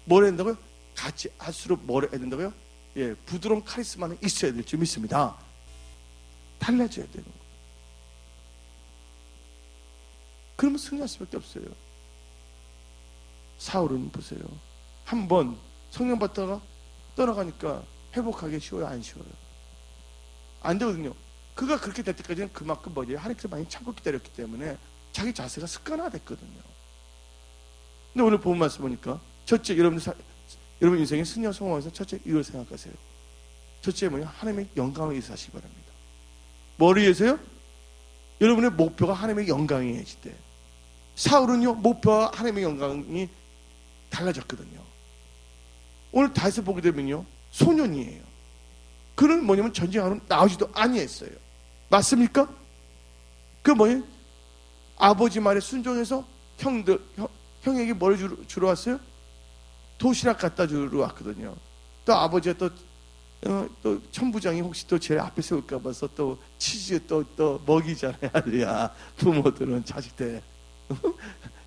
뭘 해야 된다고요? 같이 할수록 뭘 해야 된다고요? 예, 부드러운 카리스마는 있어야 될 줄 믿습니다. 달라져야 되는 거예요. 그러면 승리할 수밖에 없어요. 사울은 보세요. 한번 성령 받다가 떠나가니까 회복하기 쉬워요? 안 쉬워요? 안 되거든요. 그가 그렇게 될 때까지는 그만큼 뭐지? 하나님께서 많이 참고 기다렸기 때문에 자기 자세가 습관화됐거든요. 근데 오늘 본 말씀 보니까 첫째, 여러분 인생의 승리와 성공에서 첫째 이걸 생각하세요. 첫째 뭐냐? 하나님의 영광을 위해서 하시기 바랍니다. 뭐를 위해서요? 여러분의 목표가 하나님의 영광이실 때. 사울은요, 목표와 하나님의 영광이 달라졌거든요. 오늘 다윗을 보게 되면요, 소년이에요. 그는 뭐냐면 전쟁하러 나오지도 아니했어요. 맞습니까? 그 뭐예요? 아버지 말에 순종해서 형에게 뭘 주러 왔어요? 도시락 갖다 주러 왔거든요. 또 아버지가 또 천부장이 혹시 또 제 앞에 세울까 봐서 또 치즈 또 먹이잖아요. 야, 부모들은 자식들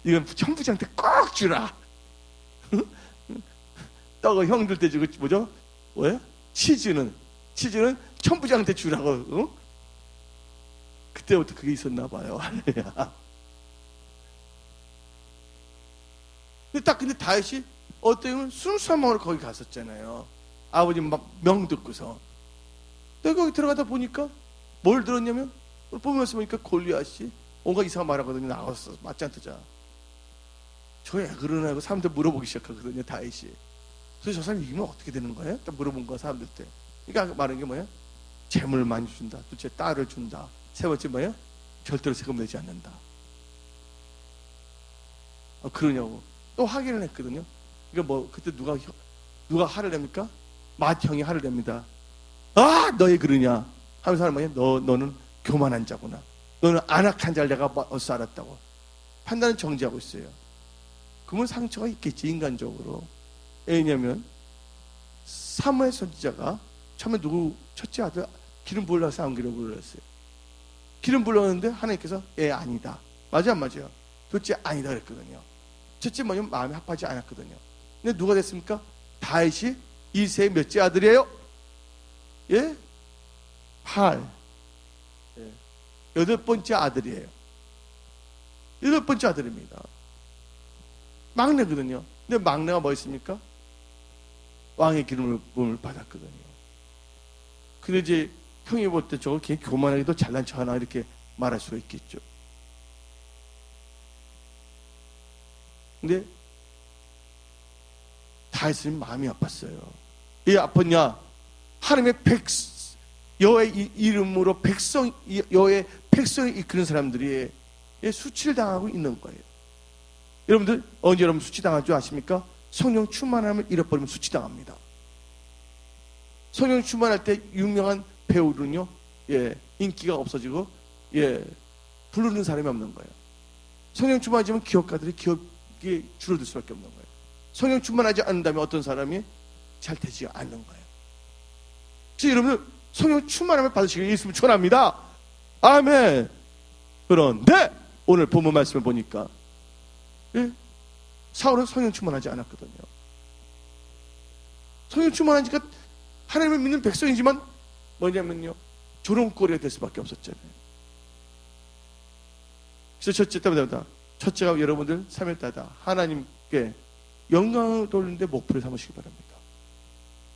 이건 천부장한테 꼭 주라. 떡은 형들 때 주고 뭐죠? 뭐예요? 치즈는 천부장한테 주라고. 그때부터 그게 있었나 봐요. 근데 다윗이 어때요? 순수한 마음으로 거기 갔었잖아요. 아버님 막 명 듣고서. 내가 거기 들어가다 보니까 뭘 들었냐면, 보면서 보니까 골리앗이 온갖 이상한 말하거든요. 나왔어. 맞지 않더자. 저 애 그러나 하고 사람들 물어보기 시작하거든요. 다윗이. 그래서 저 사람 이기면 어떻게 되는 거예요? 딱 물어본 거야, 사람들 때. 그러니까 말하는 게 뭐야? 재물을 많이 준다. 둘째 딸을 준다. 세 번째 뭐야? 절대로 세금 내지 않는다. 그러냐고. 또 확인을 했거든요. 그러니까 뭐 그때 누가 화를 냅니까? 맏형이 화를 냅니다. 아, 너희 그러냐? 하면서 하는 뭐야? 너는 교만한 자구나. 너는 안악한 자를 내가 어디서 알았다고. 판단은 정지하고 있어요. 그러면 상처가 있겠지, 인간적으로. 왜냐면 사무엘 선지자가 처음에 첫째 아들 기름 부으려고 싸움기라고 그랬어요. 기름 부으려는데 하나님께서 아니다. 맞아 안 맞아요? 둘째 아니다 그랬거든요. 첫째 뭐냐면 마음이 합하지 않았거든요. 근데 누가 됐습니까? 다윗이 이세의 몇째 아들이에요? 예? 8. 여덟 번째 아들이에요. 여덟 번째 아들입니다. 막내거든요. 근데 막내가 뭐 있습니까? 왕의 기름을 부음을 받았거든요. 근데 이제 형이 볼 때 저거 걔 교만하기도 잘난 척 하나 이렇게 말할 수가 있겠죠. 근데 다윗은 마음이 아팠어요. 왜 아팠냐? 하나님의 여호와의 이름으로 여호와의 백성을 이끄는 사람들이 수치를 당하고 있는 거예요. 여러분들 언제 여러분 수치당할 줄 아십니까? 성령 충만함을 잃어버리면 수치당합니다. 성령 충만할 때 유명한 배우는요, 인기가 없어지고, 부르는 사람이 없는 거예요. 성령 충만하지만 기업가들이 기업이 줄어들 수밖에 없는 거예요. 성령 충만하지 않는다면 어떤 사람이 잘 되지 않는 거예요. 그래서 여러분들 성령 충만함을 받으시길 예수님 축원합니다. 아멘. 그런데 오늘 본문 말씀을 보니까 사울은 성령 충만하지 않았거든요. 성령 충만하니까 하나님을 믿는 백성이지만 뭐냐면요, 조롱거리가 될 수밖에 없었잖아요. 그래서 첫째가 여러분들 3일따다 하나님께 영광을 돌리는데 목표를 삼으시기 바랍니다.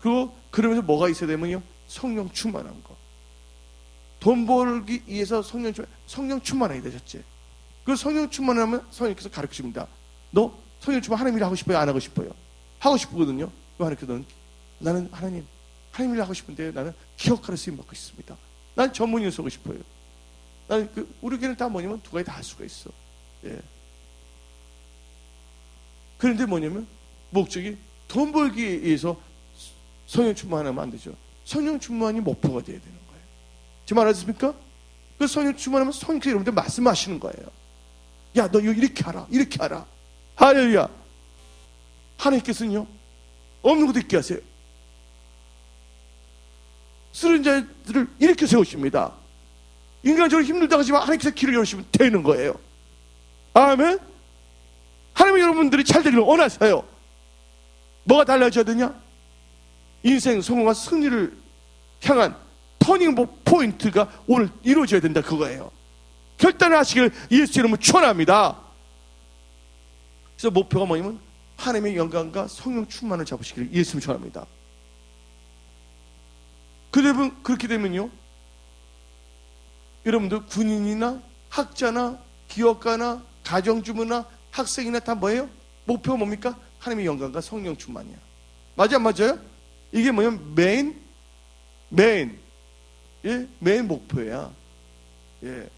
그리고 그러면서 뭐가 있어야 되면요, 성령 충만한 거. 돈 벌기 위해서 성령 충만하게 되셨지. 그 성령 충만하면 성령께서 가르치십니다. 너 성령 충만 하나님 일 하고 싶어요? 안 하고 싶어요? 하고 싶거든요. 하나님께서는 나는 하나님 일 하고 싶은데 나는 기억하는 쓰임 받고 있습니다. 난 전문의로 쓰고 싶어요. 나는 우리 교회는 다 뭐냐면 두 가지 다 할 수가 있어. 그런데 뭐냐면 목적이 돈 벌기 위해서 성령 충만하면 안 되죠. 성령 충만이 목표가 돼야 되는 거예요. 지금 알았습니까? 그 성령 충만하면 성령께서 여러분들 말씀하시는 거예요. 야, 너 이거 이렇게 하라, 이렇게 하라. 할렐루야. 하나님께서는요, 없는 것도 있게 하세요. 쓰는 자들을 이렇게 세우십니다. 인간적으로 힘들다고 하지만 하나님께서 길을 열으시면 되는 거예요. 아멘. 하나님 여러분들이 잘 되기를 원하세요. 뭐가 달라져야 되냐? 인생 성공과 승리를 향한 터닝 포인트가 오늘 이루어져야 된다, 그거예요. 결단을 하시길 예수 이름으로 축원합니다. 그래서 목표가 뭐냐면 하나님의 영광과 성령 충만을 잡으시길 예수 이름으로 축원합니다. 그렇게 되면요, 여러분들 군인이나 학자나 기업가나 가정주부나 학생이나 다 뭐예요? 목표가 뭡니까? 하나님의 영광과 성령 충만이야. 맞아 안 맞아요? 이게 뭐냐면 메인 목표야. 예.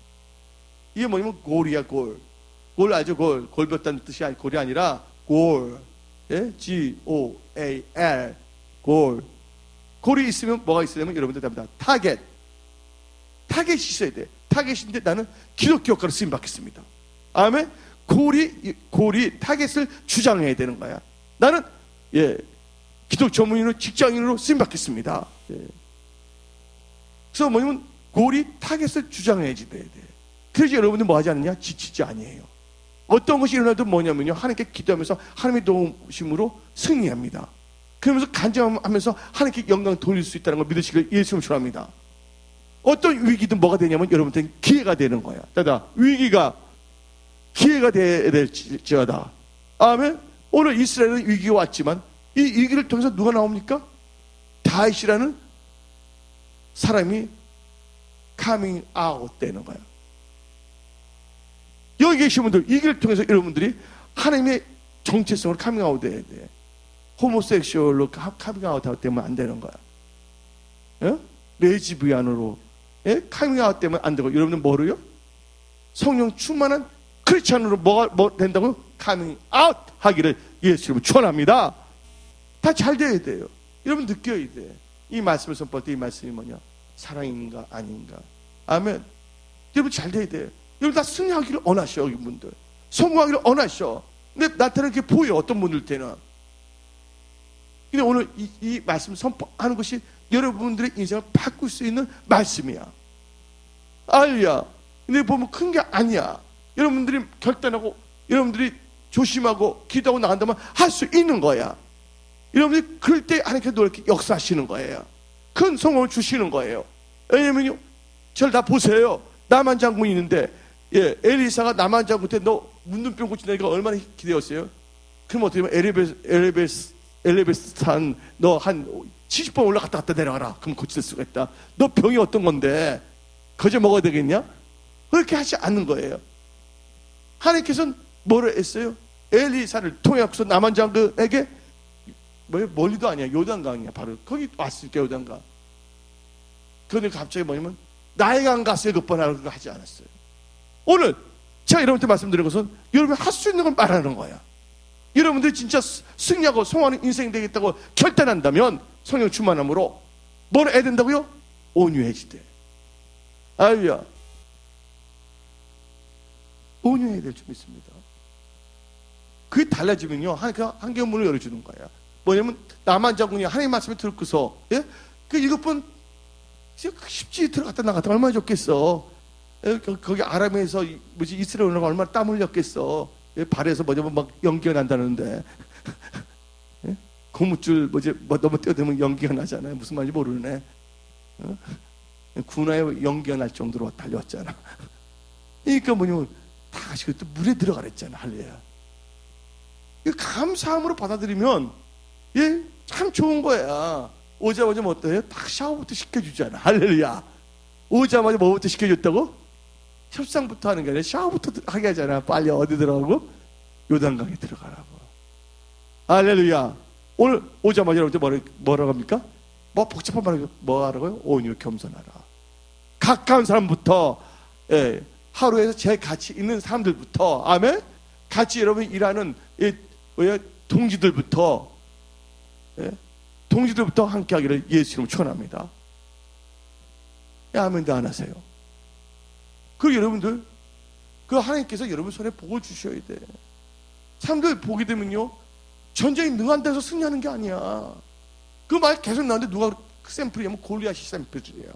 이게 뭐냐면 골이야, 골. 골 알죠? 골. 골렸다는 뜻이 골이 아니라 골. 예? G-O-A-L. 골. 골이 있으면 뭐가 있으려면 여러분들 답니다. 타겟. 타겟이 있어야 돼. 타겟인데 나는 기독교 효과로 쓰임 받겠습니다. 아멘. 골이 타겟을 주장해야 되는 거야. 나는 기독 전문인으로 직장인으로 쓰임 받겠습니다. 그래서 뭐냐면 골이 타겟을 주장해야지 돼야 돼. 그래서 여러분들 뭐 하지 않느냐? 지치지 아니에요. 어떤 것이 일어나도 뭐냐면요, 하나님께 기도하면서 하나님의 도우심으로 승리합니다. 그러면서 간증하면서 하나님께 영광 돌릴 수 있다는 걸 믿으시길 예수님을 축원합니다. 어떤 위기든 뭐가 되냐면 여러분들은 기회가 되는 거야. 따다 위기가 기회가 될지어다. 아멘. 오늘 이스라엘은 위기가 왔지만 이 위기를 통해서 누가 나옵니까? 다윗이라는 사람이 카밍 아웃 되는 거야. 여기 계신 분들, 이 길을 통해서 여러분들이 하나님의 정체성을 카밍 아웃 해야 돼. 호모섹슈얼로 카밍 아웃 되면 안 되는 거야. 예? 레즈비안으로 카밍 아웃 되면 안 되고, 여러분들 뭐로요? 성령 충만한 크리스찬으로 뭐 된다고요? 카밍 아웃 하기를 예수님을 축원합니다. 다 잘 돼야 돼요. 여러분 느껴야 돼. 이 말씀을 선포할 때 이 말씀이 뭐냐? 사랑인가 아닌가? 아멘. 여러분 잘 돼야 돼요. 여러분 다 승리하기를 원하셔. 이분들 성공하기를 원하셔. 근데 나타나는 게 보여, 어떤 분들한테는. 근데 오늘 이 말씀 선포하는 것이 여러분들의 인생을 바꿀 수 있는 말씀이야. 알야. 근데 보면 큰 게 아니야. 여러분들이 결단하고 여러분들이 조심하고 기도하고 나간다면 할 수 있는 거야. 여러분들이 그럴 때 하나님께서 이렇게 역사하시는 거예요. 큰 성공을 주시는 거예요. 왜냐면요, 저를 다 보세요. 나만 장군이 있는데, 엘리사가 나만 장군 때 너 문둥병 고친다니까 얼마나 기대었어요? 그럼 어떻게 하면 엘리베스탄 너 한 70번 올라갔다 갔다 내려가라. 그럼 고칠 수가 있다. 너 병이 어떤 건데 거저 먹어야 되겠냐? 그렇게 하지 않는 거예요. 하나님께서는 뭐를 했어요? 엘리사를 통해서 나만 장군에게 멀리도 아니야. 요단강이야. 바로 거기 왔을 때 요단강. 그런데 갑자기 뭐냐면 나의 강 가스에 급번하라고 그거 하지 않았어요. 오늘 제가 여러분한테 말씀드린 것은 여러분이 할 수 있는 걸 말하는 거야. 여러분들이 진짜 승리하고 성공하는 인생이 되겠다고 결단한다면 성령 충만함으로 뭘 해야 된다고요? 온유해지대. 아유야. 온유해야 될 줄 믿습니다. 그게 달라지면요, 하나님께서 한계의 문을 열어주는 거야. 뭐냐면 나만 장군이 하나님 말씀을 듣고서 그 7번 쉽지 들어갔다 나갔다 얼마나 좋겠어. 거기 아람에서 이스라엘가 얼마나 땀 흘렸겠어. 발에서 막 연기가 난다는데 고무줄 너무 뛰어들면 연기가 나잖아요. 무슨 말인지 모르네. 군화에 연기가 날 정도로 달려왔잖아. 그러니까 뭐냐면 다 같이 또 물에 들어가랬잖아. 할렐루야. 감사함으로 받아들이면 참 좋은 거야. 오자마자 뭐 어때요? 딱 샤워부터 시켜주잖아. 할렐루야. 오자마자 뭐부터 시켜줬다고? 협상부터 하는 게 아니라 샤워부터 하게 하잖아. 빨리 어디 들어가고? 요단강에 들어가라고. 할렐루야. 오늘 오자마자 여러분들 뭐라고 합니까? 뭐 복잡한 말을 뭐 하라고요? 온유 겸손하라. 가까운 사람부터, 하루에서 제일 같이 있는 사람들부터, 아멘? 같이 여러분 일하는 동지들부터, 동지들부터 함께 하기를 예수님을 축원합니다. 아멘도 안 하세요. 그리고 여러분들, 그 하나님께서 여러분 손에 복을 주셔야 돼. 사람들 보게 되면요, 전쟁이 능한 데서 승리하는 게 아니야. 그 말 계속 나오는데 누가 그 샘플이냐면 골리앗이 샘플이에요.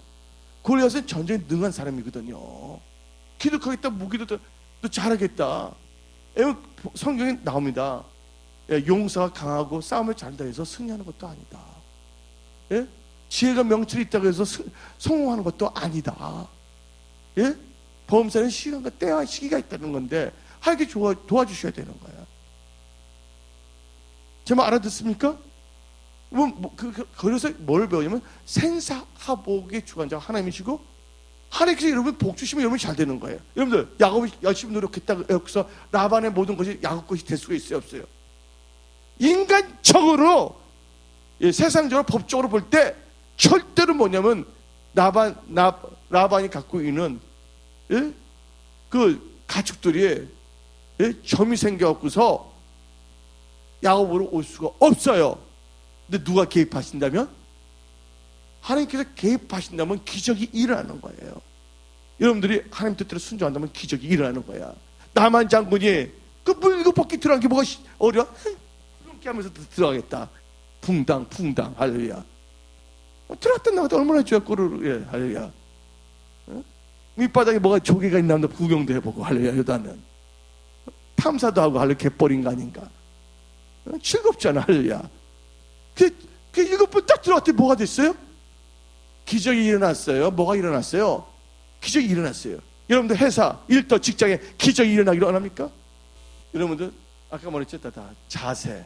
골리앗은 전쟁에 능한 사람이거든요. 기득하겠다, 무기도 또 잘하겠다. 성경에 나옵니다. 용사가 강하고 싸움을 잘한다 해서 승리하는 것도 아니다. 지혜가 명철이 있다고 해서 성공하는 것도 아니다. 범사는 시간과 때와 시기가 있다는 건데 하나님께 도와주셔야 되는 거야. 제 말 알아듣습니까? 그래서 뭘 배우냐면 생사화복의 주관자가 하나님이시고 하나님께서 여러분 복 주시면 여러분이 잘 되는 거예요. 여러분들 야곱이 열심히 노력했다고 해서 라반의 모든 것이 야곱 것이 될 수가 있어요, 없어요? 인간적으로, 세상적으로 법적으로 볼 때 절대로 뭐냐면 라반이 갖고 있는 예? 그 가축들이 예? 점이 생겨갖고서 야곱으로 올 수가 없어요. 근데 누가 개입하신다면? 하나님께서 개입하신다면 기적이 일어나는 거예요. 여러분들이 하나님 뜻대로 순종한다면 기적이 일어나는 거야. 나만 장군이 그 물 이거 벗기 들어간 게 뭐가 어려? 그렇게 하면서 들어가겠다. 붕당 할렐루야. 들어갔다 나갔다 얼마나 좋아. 꼬르르. 예, 할렐루야. 어? 밑바닥에 뭐가 조개가 있나 한번 구경도 해보고 할렐루야. 여다는 탐사도 하고 할렐루야. 갯벌인 거 아닌가. 즐겁잖아. 할렐루야. 그 7번 딱 들어갔더니 뭐가 됐어요? 기적이 일어났어요. 뭐가 일어났어요? 기적이 일어났어요. 여러분들 회사, 일터, 직장에 기적이 일어나기로 안 합니까? 여러분들 아까 말했죠? 다 자세.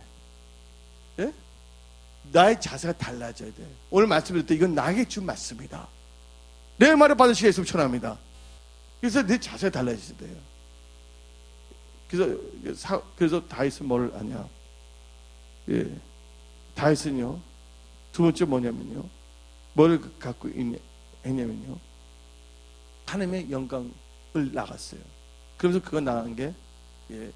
예? 나의 자세가 달라져야 돼. 오늘 말씀드렸던 이건 나에게 준 말씀이다. 내 말을 받으시게 했으면 천합니다. 그래서 내 자세가 달라져야 돼요. 그래서 다윗은 뭐를 아냐? 예, 다윗은요. 두 번째 뭐냐면요. 뭐를 갖고 했냐면요. 하나님의 영광을 나갔어요. 그러면서 그거 나간 게 예,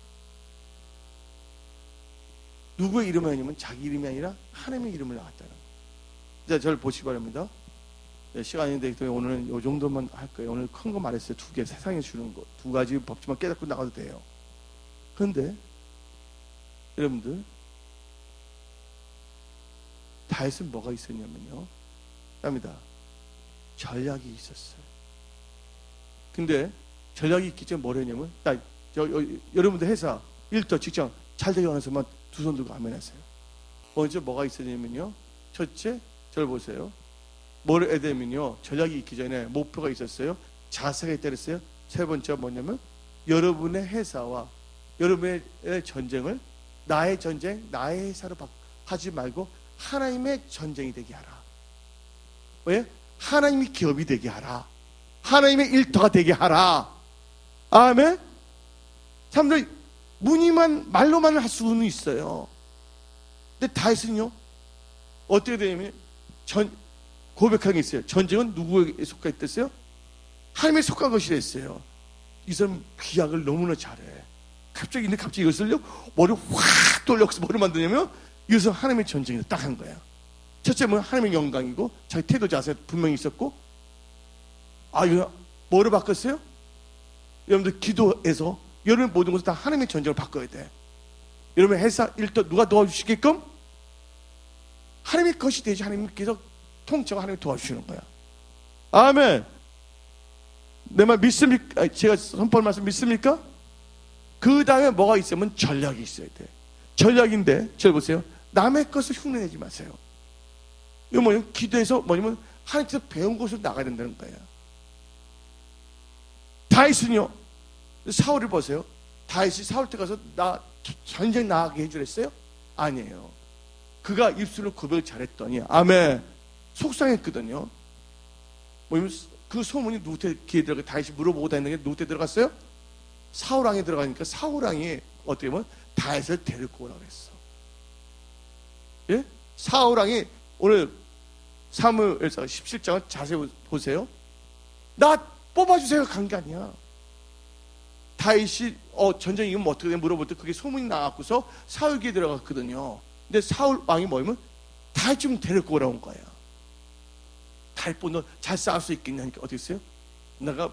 누구의 이름이 아니면 자기 이름이 아니라 하나님의 이름을 나갔다는 거예요. 자, 저를 보시기 바랍니다. 예, 시간이 되기 때문에 오늘은 이 정도만 할 거예요. 오늘 큰 거 말했어요. 2개, 세상에 주는 거. 2가지 법칙만 깨닫고 나가도 돼요. 그런데 여러분들 다윗은 뭐가 있었냐면요. 합니다. 전략이 있었어요. 근데 전략이 있기 전에 뭘 했냐면 여러분들 회사, 일터, 직장 잘 되게 원해서만 두 손 들고 아멘 하세요. 먼저 뭐가 있었냐면요. 첫째, 저를 보세요. 뭘 해야 되면요. 전략이 있기 전에 목표가 있었어요. 자세가 있다랬어요. 세 번째가 뭐냐면 여러분의 회사와 여러분의 전쟁을 나의 전쟁, 나의 회사로 하지 말고 하나님의 전쟁이 되게 하라. 왜? 하나님이 기업이 되게 하라. 하나님의 일터가 되게 하라. 아멘? 사람들 문의만 말로만 할 수는 있어요. 근데 다윗은요 어떻게 되냐면 고백한 게 있어요. 전쟁은 누구에게 속해 있댔어요? 하나님에 속한 것이라 했어요. 이 사람 기약을 너무나 잘해. 갑자기 이것을요 머리 확 돌려서 뭐를 만드냐면 이것은 하나님의 전쟁이다 딱 한 거야. 첫째 뭐 하나님의 영광이고 자기 태도 자세 분명히 있었고 이거 뭐를 바꿨어요? 여러분들 기도해서 여러분 모든 것을 다 하나님의 전쟁을 바꿔야 돼. 여러분 회사 일도 누가 도와주시게끔 하나님의 것이 되지. 하나님께서 통째가 하나님이 도와주시는 거야. 아멘. 내 말 믿습니까? 제가 선포할 말씀 믿습니까? 그 다음에 뭐가 있으면 전략이 있어야 돼. 전략인데 저 보세요. 남의 것을 흉내내지 마세요. 이거 뭐냐면 기도해서 뭐냐면 하나님께서 배운 곳으로 나가야 된다는 거예요. 다윗은요 사울을 보세요. 다윗이 사울 때 가서 나 전쟁 나가게 해주랬어요? 아니에요. 그가 입술로 고백을 잘했더니 아멘 속상했거든요. 뭐냐면 그 소문이 누구한테 귀에 들어가 다윗이 물어보고 다니는 게 누구한테 들어갔어요? 사울왕에 들어가니까 사울왕이 어떻게 보면 다윗을 데리고 오라고 했어. 예? 사울왕이 오늘 사무엘서 17장을 자세히 보세요. 나 뽑아주세요 간 게 아니야. 다윗이 전쟁 이기면 어떻게 돼? 물어볼 때 그게 소문이 나갖고서 사울기에 들어갔거든요. 근데 사울 왕이 뭐냐면 다윗 좀 데리고 오라온 거야. 다윗 너 잘 싸울 수 있겠냐니까 어떻게 했어요? 내가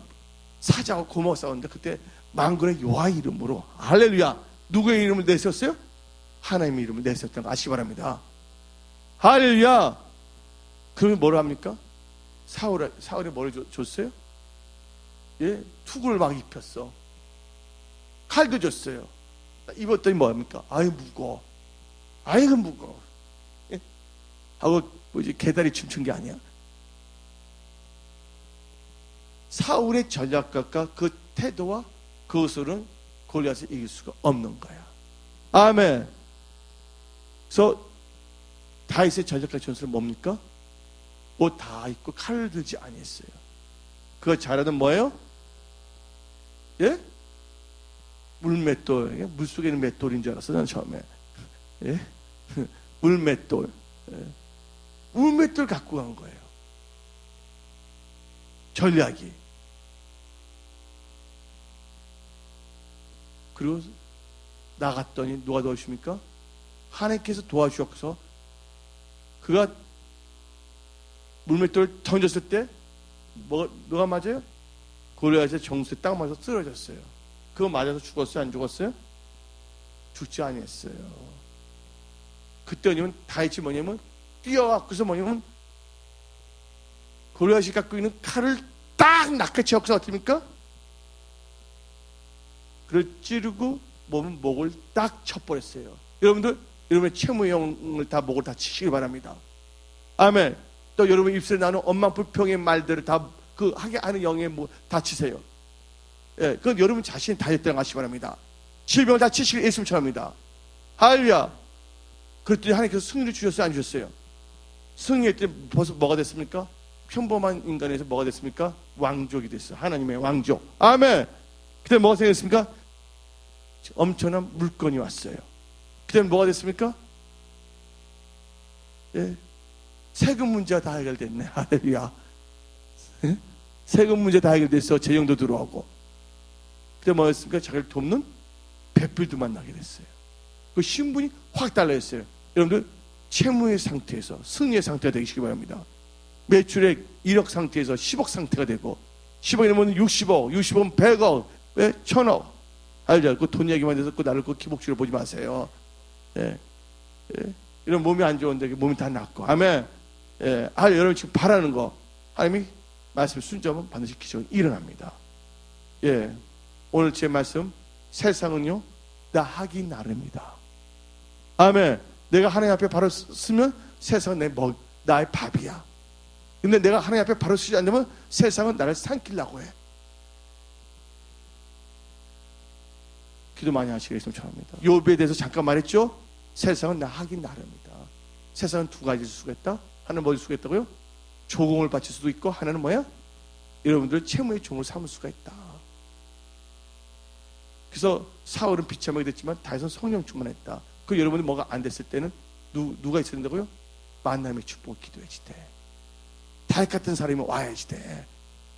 사자하고 고마워 싸웠는데 그때 만군의 여호와 이름으로 할렐루야. 누구의 이름을 내셨어요? 하나님의 이름을 내셨다는 거 아시기 바랍니다. 할렐루야. 그러면 뭐를 합니까? 사울이 뭐를 줬어요? 예, 투구를 막 입혔어. 칼도 줬어요. 입었더니 뭐합니까? 아유 무거워. 아이고 무거워. 예? 하고 뭐지 개다리 춤춘 게 아니야. 사울의 전략가가 그 태도와 그것으로는 골리앗을 이길 수가 없는 거야. 아멘. 그래서 다윗의 전략가 전술은 뭡니까? 옷 다 입고 칼을 들지 아니했어요. 그거 잘하던 뭐예요? 예? 물맷돌. 물속에 있는 맷돌인 줄 알았어 난 처음에. 예? 물맷돌. 예. 물맷돌 갖고 간 거예요. 전략이. 그리고 나갔더니 누가 도와주십니까? 하나님께서 도와주셔서 그가 물맷돌을 던졌을 때 누가 맞아요? 골리앗의 정수에 딱 맞아서 쓰러졌어요. 그거 맞아서 죽었어요? 안 죽었어요? 죽지 아니했어요. 그때 뭐냐면 다윗이 뭐냐면 뛰어갖고서 뭐냐면 골리앗이 갖고 있는 칼을 딱 낚아채고서 어떻습니까? 그를 찌르고 목을 딱 쳐버렸어요. 여러분들, 여러분의 채무형을 다 목을 다 치시기 바랍니다. 아멘. 또 여러분 입술에 나는 엄마 불평의 말들을 다 그 하게 하는 영에 다 치세요. 예, 그건 여러분 자신이 다이어트를 하시기 바랍니다. 질병을 다 치시길 예수님 처합니다. 할렐루야. 그랬더니 하나님께서 승리를 주셨어요, 안 주셨어요? 승리했더니 벌써 뭐가 됐습니까? 평범한 인간에서 뭐가 됐습니까? 왕족이 됐어요. 하나님의 왕족. 아멘. 그때 뭐가 생겼습니까? 엄청난 물건이 왔어요. 그때 뭐가 됐습니까? 예, 세금 문제가 다 해결됐네. 할렐루야. 예? 세금 문제 다 해결됐어. 재정도 들어오고. 그때 뭐였습니까? 자기를 돕는 배필도 만나게 됐어요. 그 신분이 확 달라졌어요. 여러분들 채무의 상태에서 승리의 상태가 되시기 바랍니다. 매출액 1억 상태에서 10억 상태가 되고 10억이면 60억, 60억은 100억, 왜? 1000억. 알죠? 그 돈 얘기만 해서 그 나를 그 기복치로 보지 마세요. 예. 예. 이런 몸이 안 좋은데 몸이 다 낫고. 아멘. 예. 여러분 지금 바라는 거 하나님이 말씀 순종하면 반드시 기적이 일어납니다. 예. 오늘 제 말씀, 세상은요 나 하기 나름이다. 아멘. 내가 하나님 앞에 바로 쓰면 세상은 나의 밥이야. 근데 내가 하나님 앞에 바로 쓰지 않으면 세상은 나를 삼키려고 해. 기도 많이 하시겠으면 좋합니다. 욥에 대해서 잠깐 말했죠. 세상은 나 하기 나름이다. 세상은 두 가지를 수가 있다. 하나는 뭘 수가 있다고요? 조공을 바칠 수도 있고, 하나는 뭐야? 여러분들 채무의 종을 삼을 수가 있다. 그래서 사울은 비참하게 됐지만 다윗은 성령 충만했다. 그 여러분이 뭐가 안 됐을 때는 누가 있어야 된다고요? 만남의 축복을 기도해야지 돼. 다윗 같은 사람이 와야지 돼.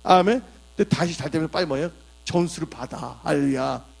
아멘. 근데 다시 잘 되면 빨리 뭐예요? 전수를 받아. 할렐루야.